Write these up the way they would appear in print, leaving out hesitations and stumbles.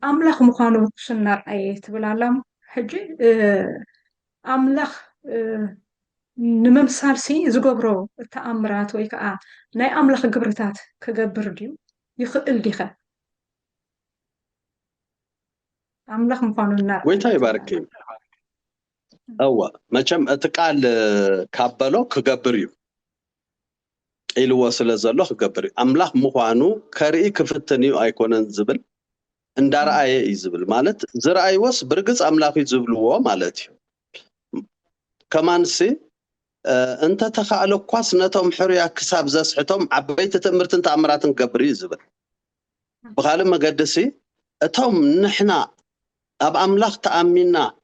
أملاخ مخانو سنار أي تبلالام حجي أملاخ نممثال سي زغبرو تأمرات ወይ ከዓ ናይ ኣምላኽ ግብርታት ክገብር ድዩ ይኽእል ዲኸ ኣምላኽ ምዃኑ እናር ويتا يباركي أوا مچم اتقال كابلو كغبريو إلو وصل زلو كغبريو أملاخ مخانو كرئي كفتنيو أيكونن زبل اندار أي يزبل مالت زرأي وس برقص أملاخ يزبلوه مالتي كمان سي انت تخالو كواس نتوم حريا كساب زسحتهم عبيت تأمرتن تأمراتن كغبري زبل بخالم مقدسي اتهم نحنا أب أملاخ تأمينا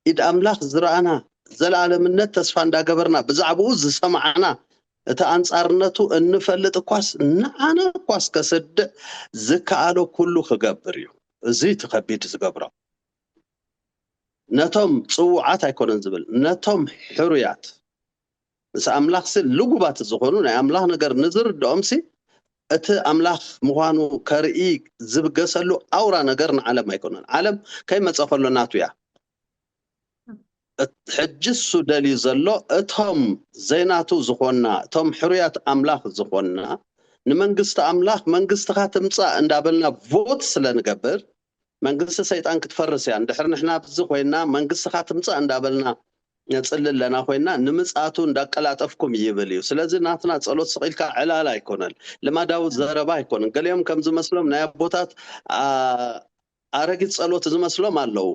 إد أملاخ زرعنا زلعنا من تسفان دا قبرنا بزعبوز سمعنا تأنصارنتو النفلت كواس نعنا كواس كسد زكالو كله خقبريو زي تخبيت زقبرا نتوم صوعات يكونن زبل نتوم حريات بس أملاخ سي لقبات الزخونون أملاخ نقر نزر دومسي ات أملاخ مخانو كرئي زبقسلو أورا نقرن عالم يكونن عالم كيما تصفلو ناتو يا حجسو دلي زلو اتهم زيناتو زخونا اتهم حريات أملاخ زخونا نمنقست أملاخ منقستها تمصا اندابلنا فوت سلنقبر منقست سيطان كتفرس يعني دحر نحنا بزخوينا منقستها تمصا اندابلنا نصلل لنا خوينا نمصاتو እንዳቀላጠፍኩም ይበልዩ ስለዚህ ናትና ጸሎት ስቂልካ ዕላላ ይኮነል ለማ ዳውድ ዘረባ ይኮነን ገሊዮም ከም ዝመስሎም ናይ አቦታት አረጊት ጸሎት ዝመስሎም አለው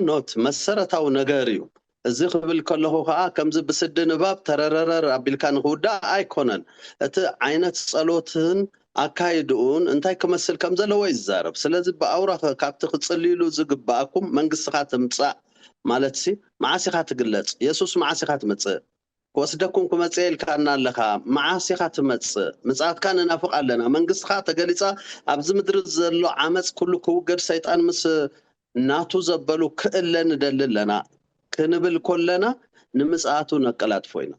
ኖት መሰረታው ነገር እዩ እዚ ክብል ከለሁ ከዓ ከምዚ ብስድ ንባብ ተረረረር አቢልካ ንኹዳ አይኮነን እቲ ዓይነት ጸሎትን አካይዱን እንታይ ከመስል ከም ዘለዎ ይዛረብ ስለዚህ በአውራ ካብቲ ክጽልይሉ ዝግባአኩም መንግስትኻ ትምጻእ مالتسي معاسيخات قلت يسوس معاسيخات متص وصدكم كمصيل كان لها معاسيخات متص مصات كان نافق لنا منقسخا تقليصا ابز مدر زلو عمص كله كوغر شيطان مس ناتو زبلو كلن دللنا كنبل كلنا نمصاتو نقلات فوينا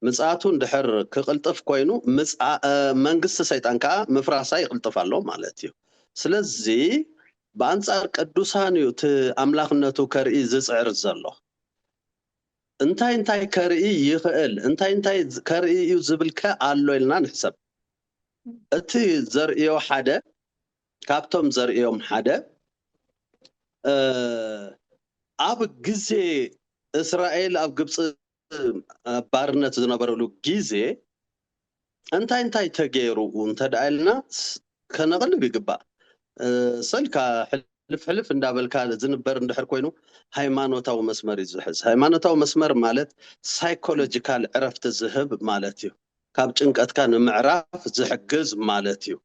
مصاتو اندحر كقلطف كوينو منقست شيطان كا مفراسا يقلطفالو مالتي سلازي بانصار قدوسان يوت املاخنتو كرئي زصعر زلو انتاي كرئي يخእል انتاي كرئي يو زبلكا አሎ ኢልና ንሕሰብ እቲ ዘርእዮ ሓደ ካብቶም ዘርእዮም ሓደ ኣብ ግዜ እስራኤል ኣብ ግብጽ ባርነት ዝነበረሉ ግዜ እንታይንታይ ተገይሩ እንተዳልና ከነቅልብ ይግባ سلكا حلف እንዳበልካ ዝንበር እንድሕር ኮይኑ ሃይማኖታው መስመር ይዝሕዝ ሃይማኖታው መስመር ማለት ሳይኮሎጂካል ዕረፍት ዝህብ ማለት እዩ ካብ ጭንቀትካ ንምዕራፍ ዝሕግዝ ማለት እዩ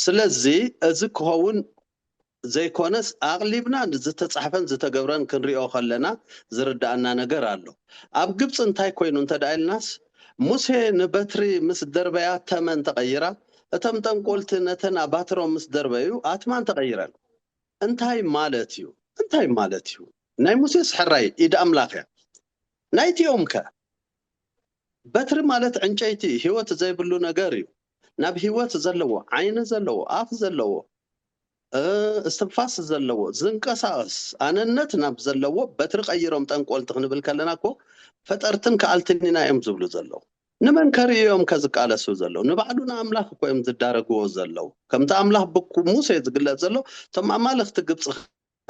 ስለዚህ እዚ ክኸውን ዘይኮነስ አቅሊብና ዝተጻሕፈን ዝተገብረን ክንሪኦ ከለና ዝርዳእና ነገር ኣሎ ኣብ ግብጽ እንታይ ኮይኑ እንተዳይልናስ ሙሴ ንበትሪ ምስ ደርበያ ተመን ተቀይራ اتم تنقلت نتنا باترو مسدربيو اتمان تغيرن انتاي مالتيو ناي موسى سحراي ايد املاخيا نايتيومكا باتر مالت عنچيتي هيوت زي بلو نغاريو ناب هيوت زلو عين زلو اف زلو استنفاس زلو زنقساس اننت ناب زلو باتر قيروم تنقلت خنبل كلناكو فطرتن كالتنينا يم زبلو زلو نمن كريوم كزقالسو زلو نبعدنا املاح كويم زدارغو زلو كم تاملاح بكو موسى زغلت زلو تم امالخت غبص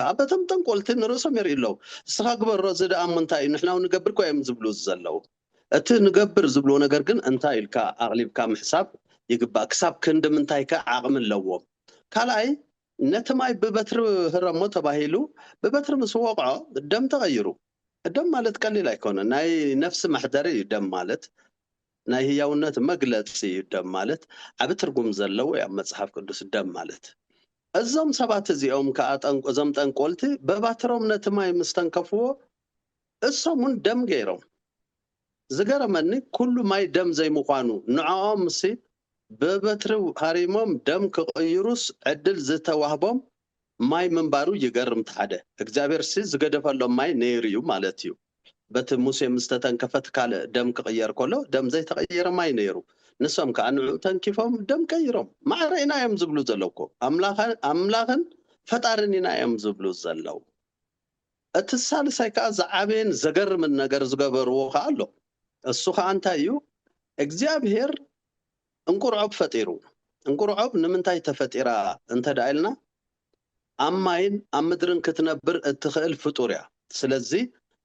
ابتم تنقلت نرسم يريلو استخاغبر رزد امنتاي نحنا نغبر كويم زبلو زلو ات نغبر زبلو ነገር ግን እንታይ ኢልካ አቅሊብካ ምሕሳብ ይግባ ክሳብ ክንድ ምንታይካ ዓቅም ለዎ ካልአይ ነተማይ በበትር ህረሞ ተባሂሉ በበትር መስወቅዖ ደም ተቀይሩ ደም ማለት ቀሊል አይኮነ ናይ ነፍስ ማህደር ደም ማለት ናይ ህያውነት መግለጽ ደም ማለት ኣብ ትርጉም ዘለው ያ መጽሐፍ ቅዱስ ደም ማለት እዞም ሰባት እዚኦም ከአጠንቆ ዘም ጠንቆልቲ በባትሮም ነተማይ መስተንከፍዎ እሶሙን ደም ገይሮም ዝገረመኒ ኩሉ ማይ ደም ዘይምዃኑ ንዓኦም ሲ በበትር ሃሪሞም ደም ከቀይሩስ ዕድል ዝተዋህቦም ማይ መንባሩ ይገርም ተሓደ እግዚአብሔር ሲ ዝገደፈሎም ማይ ነይርዩ ማለት እዩ بت موسى مستتن كفت كال دم كغير كله دم زي تغير ما ينيرو ንሶም ከዓ ንዑ ተንኪፎም ደም ቀይሮም ማዕረ ኢና እዮም ዝብሉ ዘለውኮ ኣምላኽን ፈጣርን ኢና እዮም ዝብሉ ዘለው እቲ ሳልሳይ ከዓ ዝዓበየን ዘገርምን ነገር ዝገበርዎ ከዓ ኣሎ እሱ ከዓ እንታይ እዩ እግዚአብሔር እንቁርዖብ ፈጢሩ እንቁርዖብ ንምንታይ ተፈጢራ እንተዳኢልና ኣብ ማይን ኣብ ምድርን ክትነብር እትኽእል ፍጡር እያ ስለዚ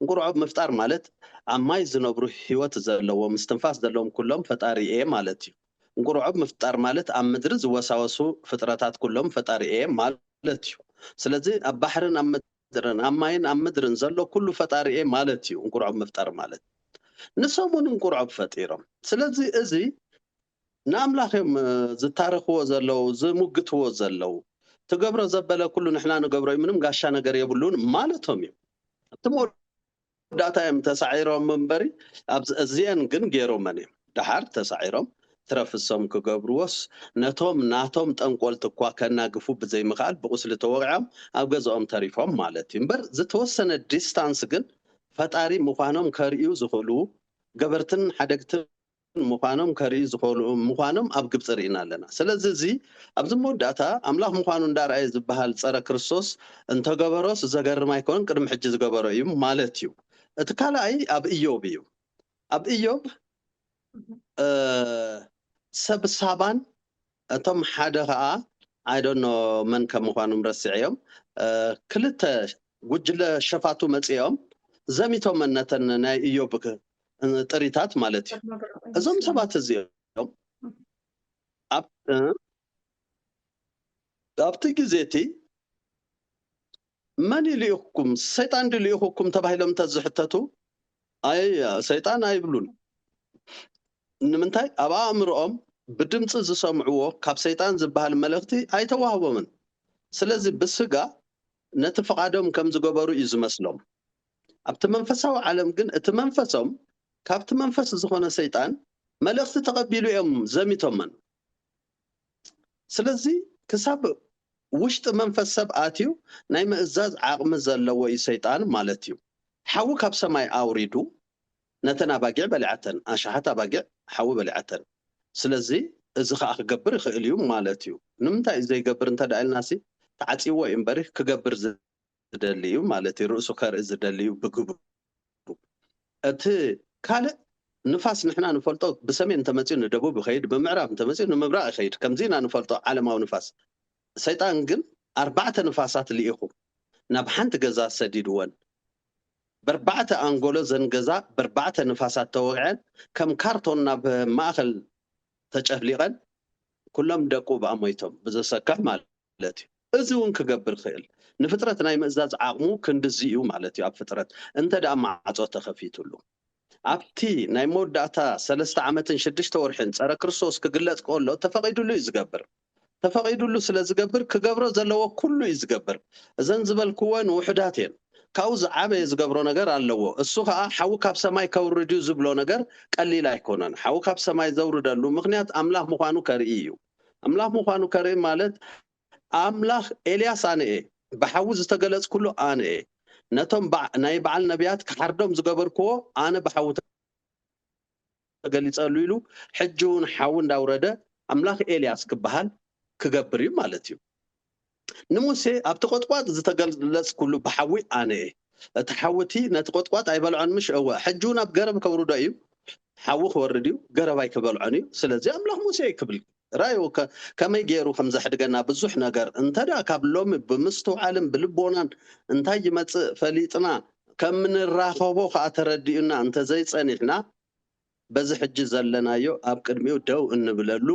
እንቁርዖብ ምፍጣር ማለት ኣብ ማይ ዝነብሩ ህይወት ዘለዎም ምስትንፋስ ዘለዎም ኩሎም ፈጣሪ እየ ማለት እዩ እንቁርዖብ ምፍጣር ማለት ኣብ ምድሪ ዝወሳወሱ ፍጥረታት ኩሎም ፈጣሪ እየ ማለት እዩ ስለዚ ኣብ ባሕርን ኣብ ምድርን ኣብ ማይን ኣብ ምድርን ዘሎ ኩሉ ፈጣሪ እየ ማለት እዩ እንቁርዖብ ምፍጣር ማለት ንሶም እውን እንቁርዖብ ፈጢሮም ስለዚ እዚ ንኣምላኽ እዮም ዝታረኽዎ ዘለው ዝሙግትዎ ዘለው ትገብሮ ዘበለ ኩሉ ንሕና ንገብሮ ምንም ጋሻ ነገር የብሉን ማለቶም እዮም እቲ መወዳእታ እዮም ተሳዒሮም እምበሪ እዚአን ግን ገይሮመን እዮም ድሓር ተሳዒሮም ትረፍሶም ክገብርዎስ ነቶም ናቶም ጠንቆልቲ እኳ ከናግፉ ብዘይምኽኣል ብቁስሊ ተወቂዖም ኣብ ገዝኦም ተሪፎም ማለት እዩ እምበር ዝተወሰነ ዲስታንስ ግን ፈጣሪ ምዃኖም ከርእዩ ዝኽእሉ ገበርትን ሓደግትን ምዃኖም ከርእዩ ዝኽእሉ ምዃኖም ኣብ ግብፂ ርኢና ኣለና ስለዚ እዚ ኣብዚ መወዳእታ ኣምላኽ ምዃኑ እንዳርኣየ ዝበሃል ፀረ ክርስቶስ እንተገበሮስ ዘገርም ኣይኮነን ቅድሚ ሕጂ ዝገበሮ እዩ ማለት እዩ እቲ ካልኣይ ኣብ ኢዮብ እዩ ኣብ ኢዮብ ሰብ ሳባን እቶም ሓደ ከዓ ኣይዶኖ መን ከም ምዃኖም ረሲዐዮም ክልተ ጉጅለ ሸፋቱ መፂኦም ዘሚቶም ነተን ናይ ኢዮብ ጥሪታት ማለት እዩ እዞም ሰባት እዚኦም ኣብቲ ግዜቲ መን ይልኢኹም ሰይጣን ድልኢኹም ተባሂሎም ተዝሕተቱ ኣይ ሰይጣን ኣይብሉን ንምንታይ ኣብ ኣእምሮኦም ብድምፂ ዝሰምዕዎ ካብ ሰይጣን ዝበሃል መልእኽቲ ኣይተዋህቦምን ስለዚ ብስጋ ነቲ ፈቃዶም ከም ዝገበሩ እዩ ዝመስሎም ኣብቲ መንፈሳዊ ዓለም ግን እቲ መንፈሶም ካብቲ መንፈስ ዝኾነ ሰይጣን መልእኽቲ ተቐቢሉ እዮም ዘሚቶምን ስለዚ ክሳብ ውሽጢ መንፈስ ሰብ ኣትዩ ናይ ምእዛዝ ዓቕሚ ዘለዎ እዩ ሰይጣን ማለት እዩ ሓዊ ካብ ሰማይ ኣውሪዱ ነተን ኣባጊዕ በሊዓተን ኣሽሓት ኣባጊዕ ሓዊ በሊዓተን ስለዚ እዚ ከዓ ክገብር ይኽእል እዩ ማለት እዩ ንምንታይ ዘይገብር እንተዳኢልናሲ ተዓፂዎ እዩ እምበሪ ክገብር ዝደሊ እዩ ማለት እዩ ርእሱ ከርኢ ዝደሊ እዩ ብግብሩ እቲ ካልእ ንፋስ ንሕና ንፈልጦ ብሰሜን ተመፂኡ ንደቡብ ይኸይድ ብምዕራብ ተመፂኡ ንምብራቅ ይኸይድ ከምዚ ኢና ንፈልጦ ዓለማዊ ንፋስ ሰይጣን ግን 4 ንፋሳት ልኢኹ ናብ ሓንቲ ገዛ ሰዲድወን በርባዕተ አንጎሎ ዘንገዛ በርባዕተ ንፋሳት ተወቅዐን ከም ካርቶን ናብ ማእኸል ተጨፍሊቐን ኩሎም ደቁ ብኣሞይቶም ብዘሰካሕ ማለት እዩ እዚ እውን ክገብር ክእል ንፍጥረት ናይ ምእዛዝ ዓቕሙ ክንድዚ እዩ ማለት እዩ ኣብ ፍጥረት እንተ ደኣ ማዕፆ ተኸፊቱሉ ኣብቲ ናይ መወዳእታ 3 ዓመትን 6 ወርሕን ፀረ ክርስቶስ ክግለፅ ከሎ ተፈቂዱሉ እዩ ዝገብር ተፈቂዱሉ ስለ ዝገብር ክገብሮ ዘለዎ ኩሉ እዩ ዝገብር እዘን ዝበልክወን ውሕዳት እየን ካብኡ ዝዓበየ ዝገብሮ ነገር ኣለዎ እሱ ከዓ ሓዊ ካብ ሰማይ ከውርድ እዩ ዝብሎ ነገር ቀሊል ኣይኮነን ሓዊ ካብ ሰማይ ዘውርደሉ ምክንያት ኣምላኽ ምዃኑ ከርኢ እዩ ኣምላኽ ምዃኑ ከርኢ ማለት ኣምላኽ ኤልያስ ኣነ እየ ብሓዊ ዝተገለጽ ኩሉ ኣነ እየ ነቶም ናይ በዓል ነቢያት ክሓርዶም ዝገበርክዎ ኣነ ብሓዊ ተገሊጸሉ ኢሉ ሕጂ እውን ሓዊ እንዳውረደ ኣምላኽ ኤልያስ ክበሃል ክገብር እዩ ማለት እዩ ንሙሴ ኣብቲ ቆጥቋጥ ዝተገለጽ ኩሉ ብሓዊ ኣነ እየ እቲ ሓዊቲ ነቲ ቆጥቋጥ ኣይበልዖን ምሽ እወ ሕጂ እውን ኣብ ገረብ ከውርዶ እዩ ሓዊ ክወርድ እዩ ገረብ ኣይክበልዖን እዩ ስለዚ ኣምላኽ ሙሴ ክብል ራእዩ ከመይ ገይሩ ከም ዘሕድገና ብዙሕ ነገር እንተዳ ካብ ሎሚ ብምስትውዓልን ብልቦናን እንታይ ይመፅእ ፈሊጥና ከም ንራኸቦ ከዓ ተረዲኡና እንተዘይፀኒሕና በዚ ሕጂ ዘለናዮ ኣብ ቅድሚኡ ደው እንብለሉ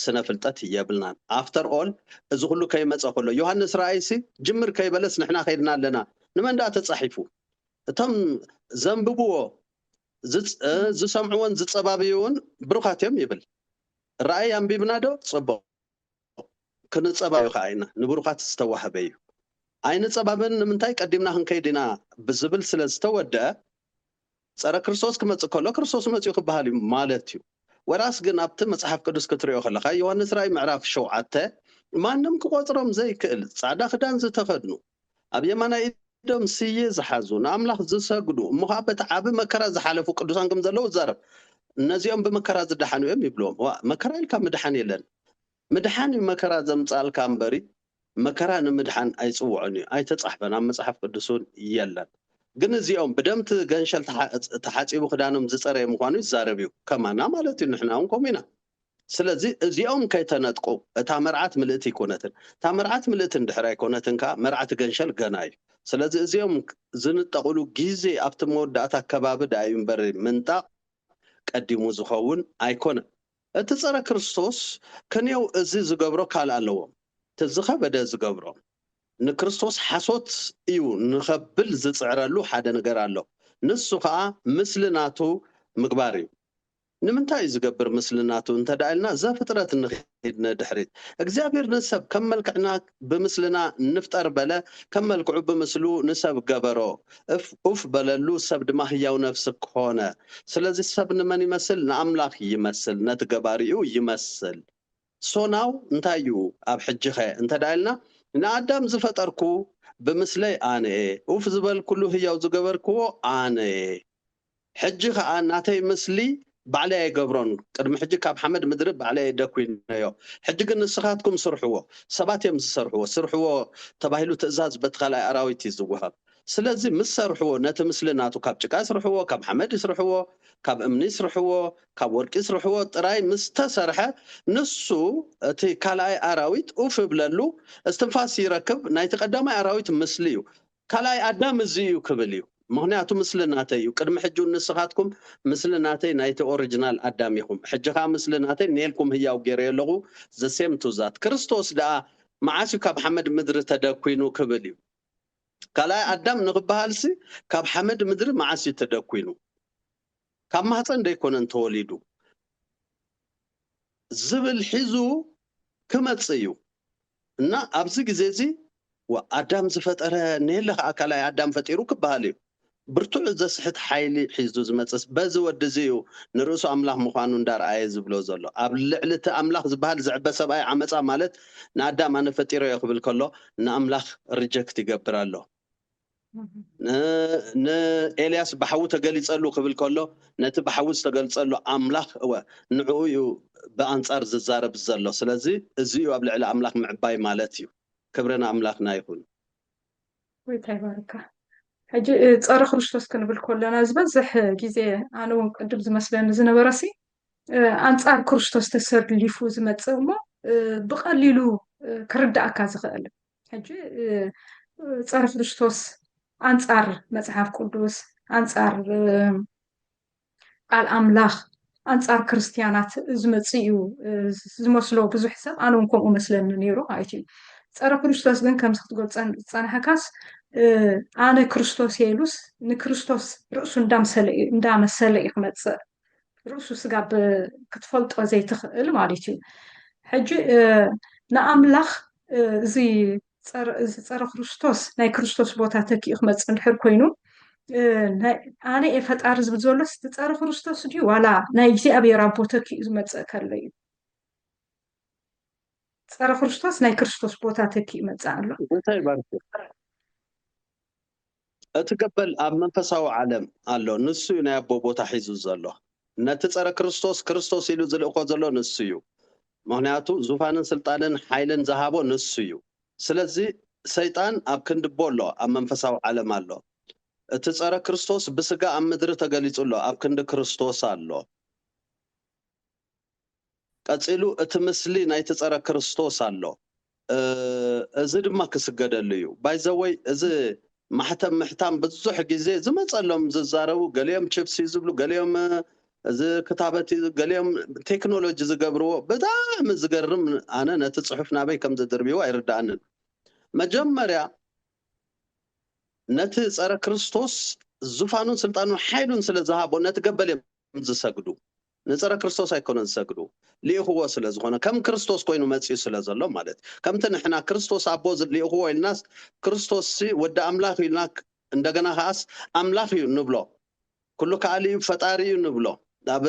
ስነ ፍልጠት የብልናን ኣፍተር ኦል እዚ ኩሉ ከይመፀ ከሎ ዮሃንስ ራእይሲ ጅምር ከይበለስ ንሕና ከይድና ኣለና ንመን ዳ ተፃሒፉ እቶም ዘንብብዎ ዝሰምዕዎን ዝፀባብዩውን ብሩኻት እዮም ይብል ራእይ ኣንቢብና ዶ ፅቡቅ ክንፀባዩ ከዓ ኢና ንብሩኻት ዝተዋህበ እዩ ኣይንፀባብን ንምንታይ ቀዲምና ክንከይድ ኢና ብዝብል ስለ ዝተወድአ ፀረ ክርስቶስ ክመፅእ ከሎ ክርስቶስ መፅኡ ክበሃል እዩ ማለት እዩ ወራስ ግን ኣብቲ መጽሓፍ ቅዱስ ክትሪኦ ከለካ ዮሃንስ ራእይ ምዕራፍ 7 ማንም ክቆፅሮም ዘይክእል ጻዕዳ ክዳን ዝተኸድኑ ኣብ የማናይ ኢዶም ስየ ዝሓዙ ንኣምላኽ ዝሰግዱ እሞ ከዓ በቲ ዓብ መከራ ዝሓለፉ ቅዱሳን ከም ዘለው ዛረብ እነዚኦም ብመከራ ዝድሓኑ እዮም ይብሎም መከራ ኢልካ ምድሓን የለን ምድሓን መከራ ዘምጻልካ እምበሪ መከራ ንምድሓን ኣይጽውዑን እዩ ኣይተጻሕፈን ኣብ መጽሓፍ ቅዱስን የለን ግን እዚኦም ብደምቲ ገንሸል ተሓጺቡ ክዳኖም ዝጸረየ ምዃኑ ይዛረብ እዩ ከማና ማለት እዩ ንሕና እውን ከምኡ ኢና ስለዚ እዚኦም ከይተነጥቁ እታ መርዓት ምልእቲ ይኮነትን እታ መርዓት ምልእቲ እንድሕር ኣይኮነትን ከዓ መርዓት ገንሸል ገና እዩ ስለዚ እዚኦም ዝንጠቕሉ ግዜ ኣብቲ መወዳእታ ከባቢ ዳእዩ እምበሪ ምንጣቕ ቀዲሙ ዝኸውን ኣይኮነን እቲ ጸረ ክርስቶስ ከንየው እዚ ዝገብሮ ካልእ ኣለዎም ተዝኸበደ ዝገብሮ ንክርስቶስ ሓሶት እዩ ንኸብል ዝጽዕረሉ ሓደ ነገር ኣሎ ንሱ ከዓ ምስሊ ናቱ ምግባር እዩ ንምንታይ ዝገብር ምስሊ ናቱ እንተዳእልና ዘፍጥረት ንኺድ ነድሕሪት እግዚአብሔር ንሰብ ከም መልክዕና ብምስልና ንፍጠር በለ ከም መልክዑ ብምስሉ ንሰብ ገበሮ እፍ በለሉ ሰብ ድማ ህያው ነፍሲ ኮነ ስለዚ ሰብ ንመን ይመስል ንኣምላኽ ይመስል ነቲ ገባሪኡ ይመስል ሶናው እንታይ እዩ ኣብ ሕጂኸ እንተዳእልና ንኣዳም ዝፈጠርኩ ብምስለይ ኣነ እፍ ዝበል ኩሉ ህያው ዝገበርክዎ ኣነ ሕጂ ከዓ ናተይ ምስሊ بعلي يقبرون قدم حجي كاب حمد مدرب بعلي يدكوين يو حجي قلنا السخاتكم سرحوه سبات يوم سرحوه تباهلو تأزاز بتخلع أراويتي زوهاب سلازي مسرحوه نتمسلناتو كاب جكا سرحوه كاب حمد يسرحوه كاب امني يسرحوه كاب ورك يسرحوه تراي مستسرحة نسو تي كالاي أراويت اوف بلالو استنفاس يركب نايت قدام أراويت مسليو كالاي أدام زيو كبليو مهنياتو مسلناتي قدم حجو نسخاتكم مسلناتي نايتي اوريجينال اداميكم حجها مسلناتي نيلكم هياو غيريلغو ذا سيم تو ذات كريستوس دا معاسي كاب حمد مدر تدكوينو كبليو كالاي ادم نغبالسي كاب حمد مدر معاسي تدكوينو كاب ماصن ديكونن توليدو زبل حزو كمصيو እና ኣብዚ ግዜ እዚ ወአዳም ዝፈጠረ ነለኸ አካላይ አዳም ፈጢሩ ክባሃልዩ ብርቱዕ ዘስሕት ሓይሊ ሒዙ ዝመጽስ በዚ ወዲ እዚዩ ንርእሱ ኣምላኽ ምዃኑ እንዳርኣየ ዝብሎ ዘሎ ኣብ ልዕልቲ ኣምላኽ ዝበሃል ዝዕበ ሰብኣይ ዓመፃ ማለት ንኣዳም ኣነ ፈጢሮ እየ ክብል ከሎ ንኣምላኽ ሪጀክት ይገብር ኣሎ ንኤልያስ ባሕዊ ተገሊጸሉ ክብል ከሎ ነቲ ባሕዊ ዝተገልጸሉ ኣምላኽ ንዕኡ እዩ ብኣንጻር ዝዛረብ ዘሎ ስለዚ እዚዩ ኣብ ልዕሊ ኣምላኽ ምዕባይ ማለት እዩ كبرنا أملاكنا يكون. ويتاي باركة. حجي تصار خرجتوس كنبل كلنا زبزح جزء أنا وقدم زمسلان زنا براسي أنصار خرجتوس تسر اللي فوز ما تسمى بقليلو كرد أكاز خال. حجي تصار خرجتوس أنصار مصحف قدوس أنصار الأملاك أنصار كريستيانات زمتصيو زمسلو بزو حساب أنا ونكم مسلان نيرو هايتي صار كريستوس ግን ከም ዝትገልጽ ጸናሐካስ ኣነ ክርስቶስ የሉስ ንክርስቶስ ርእሱ እንዳመሰለ ይኽመጽእ ርእሱ ስጋ ክትፈልጦ ዘይትኽእል ማለት እዩ ሕጂ ንኣምላኽ እዚ ጸረ ክርስቶስ ናይ ክርስቶስ ቦታ ተኪኡ ክመጽእ እንድሕር ኮይኑ ኣነ ፈጣሪ ዝብል ዘሎስ ጸረ ክርስቶስ ድዩ ዋላ ናይ እግዚኣብሔር ኣቦ ተኪኡ ዝመጽእ ከሎ እዩ ጸረ ክርስቶስ ናይ ክርስቶስ ቦታ ተኪኡ ይመጽእ ኣሎ እንታይ ባርክ እትቀበል ኣብ መንፈሳዊ ዓለም ኣሎ ንሱ ናይ ኣቦ ቦታ ሒዙ ዘሎ ነቲ ጸረ ክርስቶስ ክርስቶስ ኢሉ ዝልእኮ ዘሎ ንሱ እዩ ምክንያቱ ዙፋንን ስልጣንን ሓይልን ዝሃቦ ንሱ እዩ ስለዚ ሰይጣን ኣብ ክንድቦ ኣሎ ኣብ መንፈሳዊ ዓለም ኣሎ እቲ ጸረ ክርስቶስ ብስጋ ኣብ ምድሪ ተገሊጹ ኣሎ ኣብ ክንዲ ክርስቶስ ኣሎ ቀጽሉ እቲ ምስሊ ናይቲ ጸረ ክርስቶስ ኣሎ እዚ ድማ ክስገደሉ እዩ ባይዘወይ እዚ ማሕተም ምሕታም ብዙሕ ግዜ ዝመጸሎም ዝዛረቡ ገሊኦም ቺፕስ ዝብሉ ገሊኦም እዚ ክታበት ገሊኦም ቴክኖሎጂ ዝገብርዎ ብጣዕሚ ዝገርም ኣነ ነቲ ጽሑፍ ናበይ ከም ዝድርብይዎ ኣይርዳእንን መጀመርያ ነቲ ጸረ ክርስቶስ ዙፋኑን ስልጣኑን ሓይሉን ስለ ዝሃቦ ነቲ ገበል እዮም ዝሰግዱ ንጸረ ክርስቶስ ኣይኮነን ዝሰግዱ ሊእኽዎ ስለ ዝኾነ ከም ክርስቶስ ኮይኑ መጽኡ ስለ ዘሎ ማለት ከምቲ ንሕና ክርስቶስ ኣቦ ሊእኽዎ ኢልናስ ክርስቶስ ወዲ ኣምላኽ ኢልና እንደገና ከኣስ ኣምላኽ እዩ ንብሎ ኩሉ ከኣሊ እዩ ፈጣሪ እዩ ንብሎ ኣብ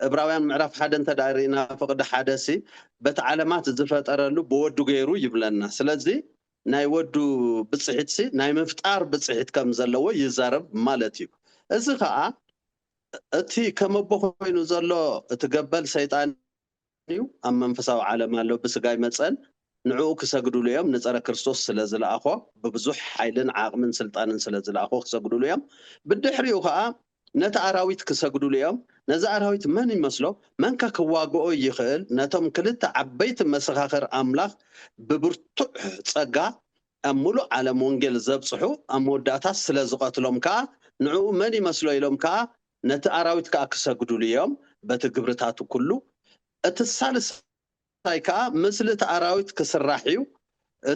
ዕብራውያን ምዕራፍ 1 እንተዳሪእና ፍቅዲ 1 በቲ ዓለማት ዝፈጠረሉ ብወዱ ገይሩ ይብለና ስለዚ ናይ ወዱ ብጽሒት ናይ ምፍጣር ብጽሒት ከም ዘለዎ ይዛረብ ማለት እዩ እዚ ከዓ اتي كما بخوينو زلو تقبل سيطان يو ام منفساو عالم الله بسقاي مصن نعو كسجدوا اليوم نصر كريستوس سلازل اخو ببزح حيلن عقمن سلطانن سلازل اخو كسجدوا اليوم بدحريو خا نتا اراويت كسجدوا اليوم نزا اراويت من يمسلو من كواغو يخل نتم كلت عبيت مسخاخر املاخ ببرتو صقا امولو على مونجل زبصحو اموداتا سلازقاتلهم كا نعو من يمسلو يلوم كا نتا اراويت كسجدوا اليوم بتجبرتاتو كله الثالث تايكا مثل تاراويت كسراحيو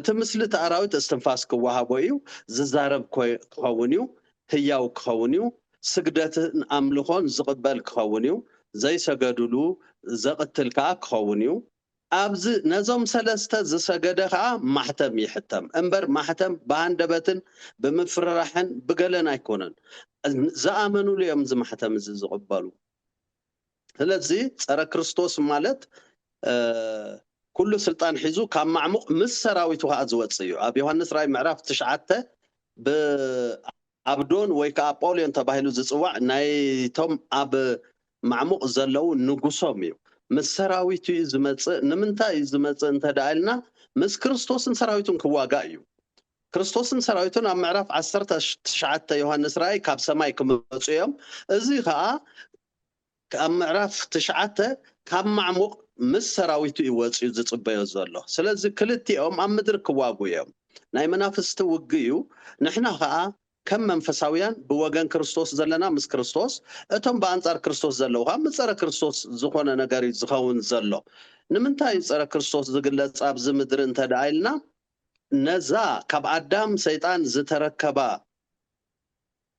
تمثل تاراويت استنفاس كوهابويو ززارب كخونيو هياو كخونيو سجدت املخون زقبل كخونيو زي سجدلو زقتلكا كخونيو ابز نزوم سلسته زسجدها محتم يحتم انبر محتم باندبتن بمفرحن بقلن ايكونن زامنوا اليوم زمحتم زقبلو ስለዚህ ጸረ ክርስቶስ ማለት كل سلطان حزو كان معمق مس سراويت وها زوصيو اب يوحنس راي معرف 9 بابدون ويك ابوليون تباهلو زصواع نايتوم اب معمق زلو نغوسوم يو مس سراويتو يزمص نمنتا يزمص انت دالنا مس كريستوسن سراويتون كواغا يو كريستوسن سراويتون اب معرف 19 يوحنس راي كاب سماي كمصيوم ازي خا كم معرف 9 كم معمق مس سراويتو يوصي زصبيو زلو سلازي كلتيهم ام مدر كواغويم ناي منافست وغيو نحنا خا كم منفساويان بوغان كريستوس زلنا مس كريستوس اتم بانصار كريستوس زلو خا مصره كريستوس زخونه نغاري زخون زلو نمنتاي صره كريستوس زغلص اب زمدر انت دايلنا نزا كاب ادم شيطان زتركبا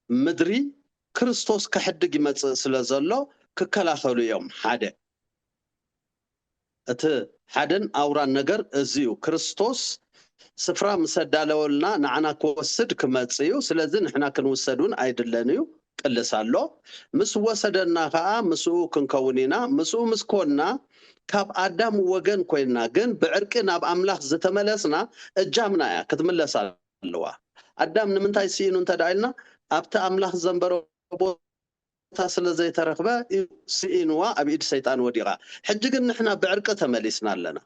مدري كريستوس كحدق يمص سلازلو ككلاخلو يوم حدا ات حدن اوران نجر ازيو كريستوس سفرا مسدالولنا نعنا كوسد كمصيو سلازي نحنا كنوسدون ايدلنيو قلسالو مس وسدنا خا مسو كنكونينا مسو مسكونا كاب ادم وغن كوينا جن بعرقنا باملاح زتملسنا اجامنا يا كتملسالوا ادم نمنتاي سينو تدايلنا ابت املاح زنبرو تاسل زي ترخبه سينوا ابيد شيطان وديغا حجن نحنا بعرقه تملسنا لنا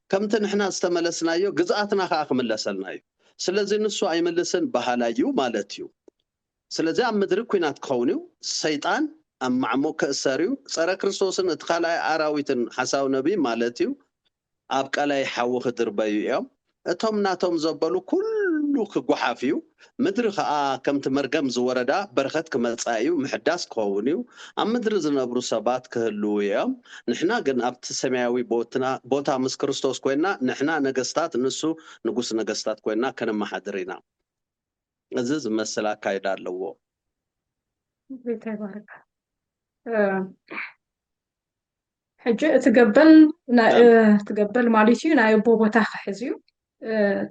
كمت نحنا استملسنايو غزاتنا خاخ ملسلنايو سلازي نسو ايملسن بحالايو مالتيو سلازي ام مدرك كينات كونيو شيطان ام معمو كسريو صرا كريستوسن اتخالاي اراويتن حساو نبي مالتيو ابقلاي حو خدر بايو اتوم ناتوم زبلو كله كغحافيو مدر خا كمت مرغم زوردا برخت كمصايو محداس كونيو ام مدر زنبرو سبات كهلويام نحنا جن ابت سماوي بوتا مس كريستوس كوينا نحنا نغستات نسو نغوس نغستات كوينا كنما حضرينا ازز مسلا كايدا لو تبارك حجه تقبل مالتي ناي بوتا خحزيو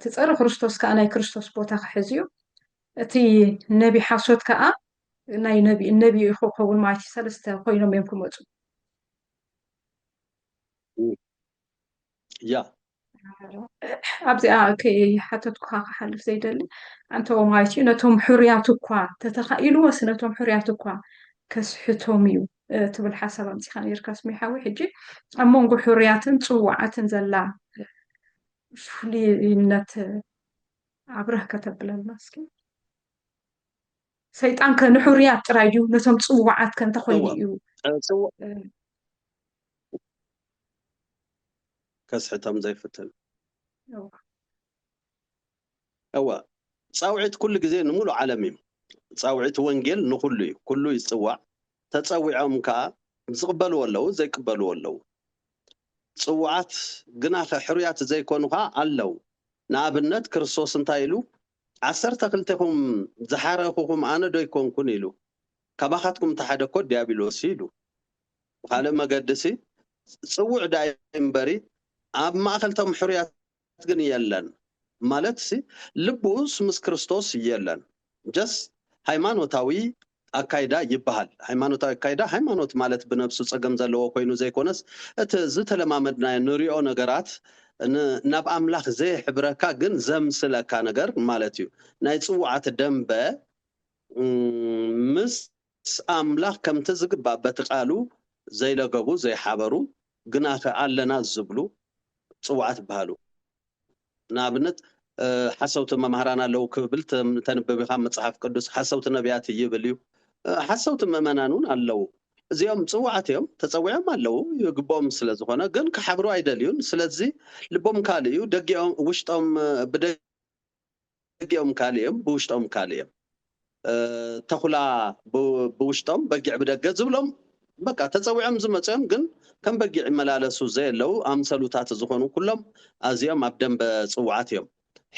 تصر كريستوس كانا كريستوس بوتا خحزيو تي نبي حسوت كا ناي النبي يخوخون ماشي سلسته خوينهم يمكمصو يا ابزي كي حتى تكا حلف زيدل انتو مايتي نتوم حرياتكوا تتخيلوا وسنتوم حرياتكوا كسحتوميو تبل حسب امتي خان يركس ميحاوي حجي امونغو حرياتن صوعاتن زلا فلينت عبره كتب للمسكين سيطان كان حريات ترايديو نتوم صوعات كان تخوينيو كسحتهم زي فتن اوا صاوعت كل غزي نمولو عالمي صاوعت وانجيل نخلو كله يصوع تصوعهم كا زقبلوا ولاو زي قبلوا ولاو صوعات غنا حريات زي كونوا علو نابنت كريستوس انتايلو 10 كلتكم زحاركم انا دو يكونكن يلو كباخاتكم تحدكو ديابلوس يلو قال ما قدسي صوع دايمبري اب ما اكلتم حريات غن يلن مالتسي لبوس مس كريستوس يلن جس ሃይማኖታዊ አካይዳ ይባሃል ሃይማኖታዊ አካይዳ ሃይማኖት ማለት በነፍሱ ጸገም ዘለው ኮይኑ ዘይኮነስ እቲ ዝተለማመድና ንሪኦ ነገራት ናብ አምላኽ ዘይ ሕብረካ ግን ዘምስለካ ነገር ማለት እዩ ናይ ጽዋዓት ደንበ ምስ ኣምላኽ ከም ትዝግባእ በትቃሉ ዘይለገቡ ዘይሓበሩ ግና ከኣለና ዝብሉ ጽዋዓት በሃሉ ንኣብነት ሓሰውቲ መምህራን ኣለዉ ክብል ተንብብኻ መጽሓፍ ቅዱስ ሓሰውቲ ነቢያት ይብል እዩ ሓሰውቲ ምእመናን እውን ኣለዉ እዚኦም ጽዋዓት እዮም ተጸዊዖም ኣለዉ ይግቦም ስለ ዝኾነ ግን ክሓብሩ ኣይደልዩን ስለዚ ልቦም ካልእ እዩ ደጊኦም ውሽጦም ብደጊኦም ካልእ እዮም ብውሽጦም ካልእ እዮም ተኹላ ብውሽጦም በጊዕ ብደገ ዝብሎም በቃ ተጸዊዖም ዝመጽኦም ግን ከም በጊዕ ይመላለሱ ዘየለዉ ኣምሰሉታት ዝኾኑ ኩሎም ኣዝዮም ኣብ ደንበ ጽዋዓት እዮም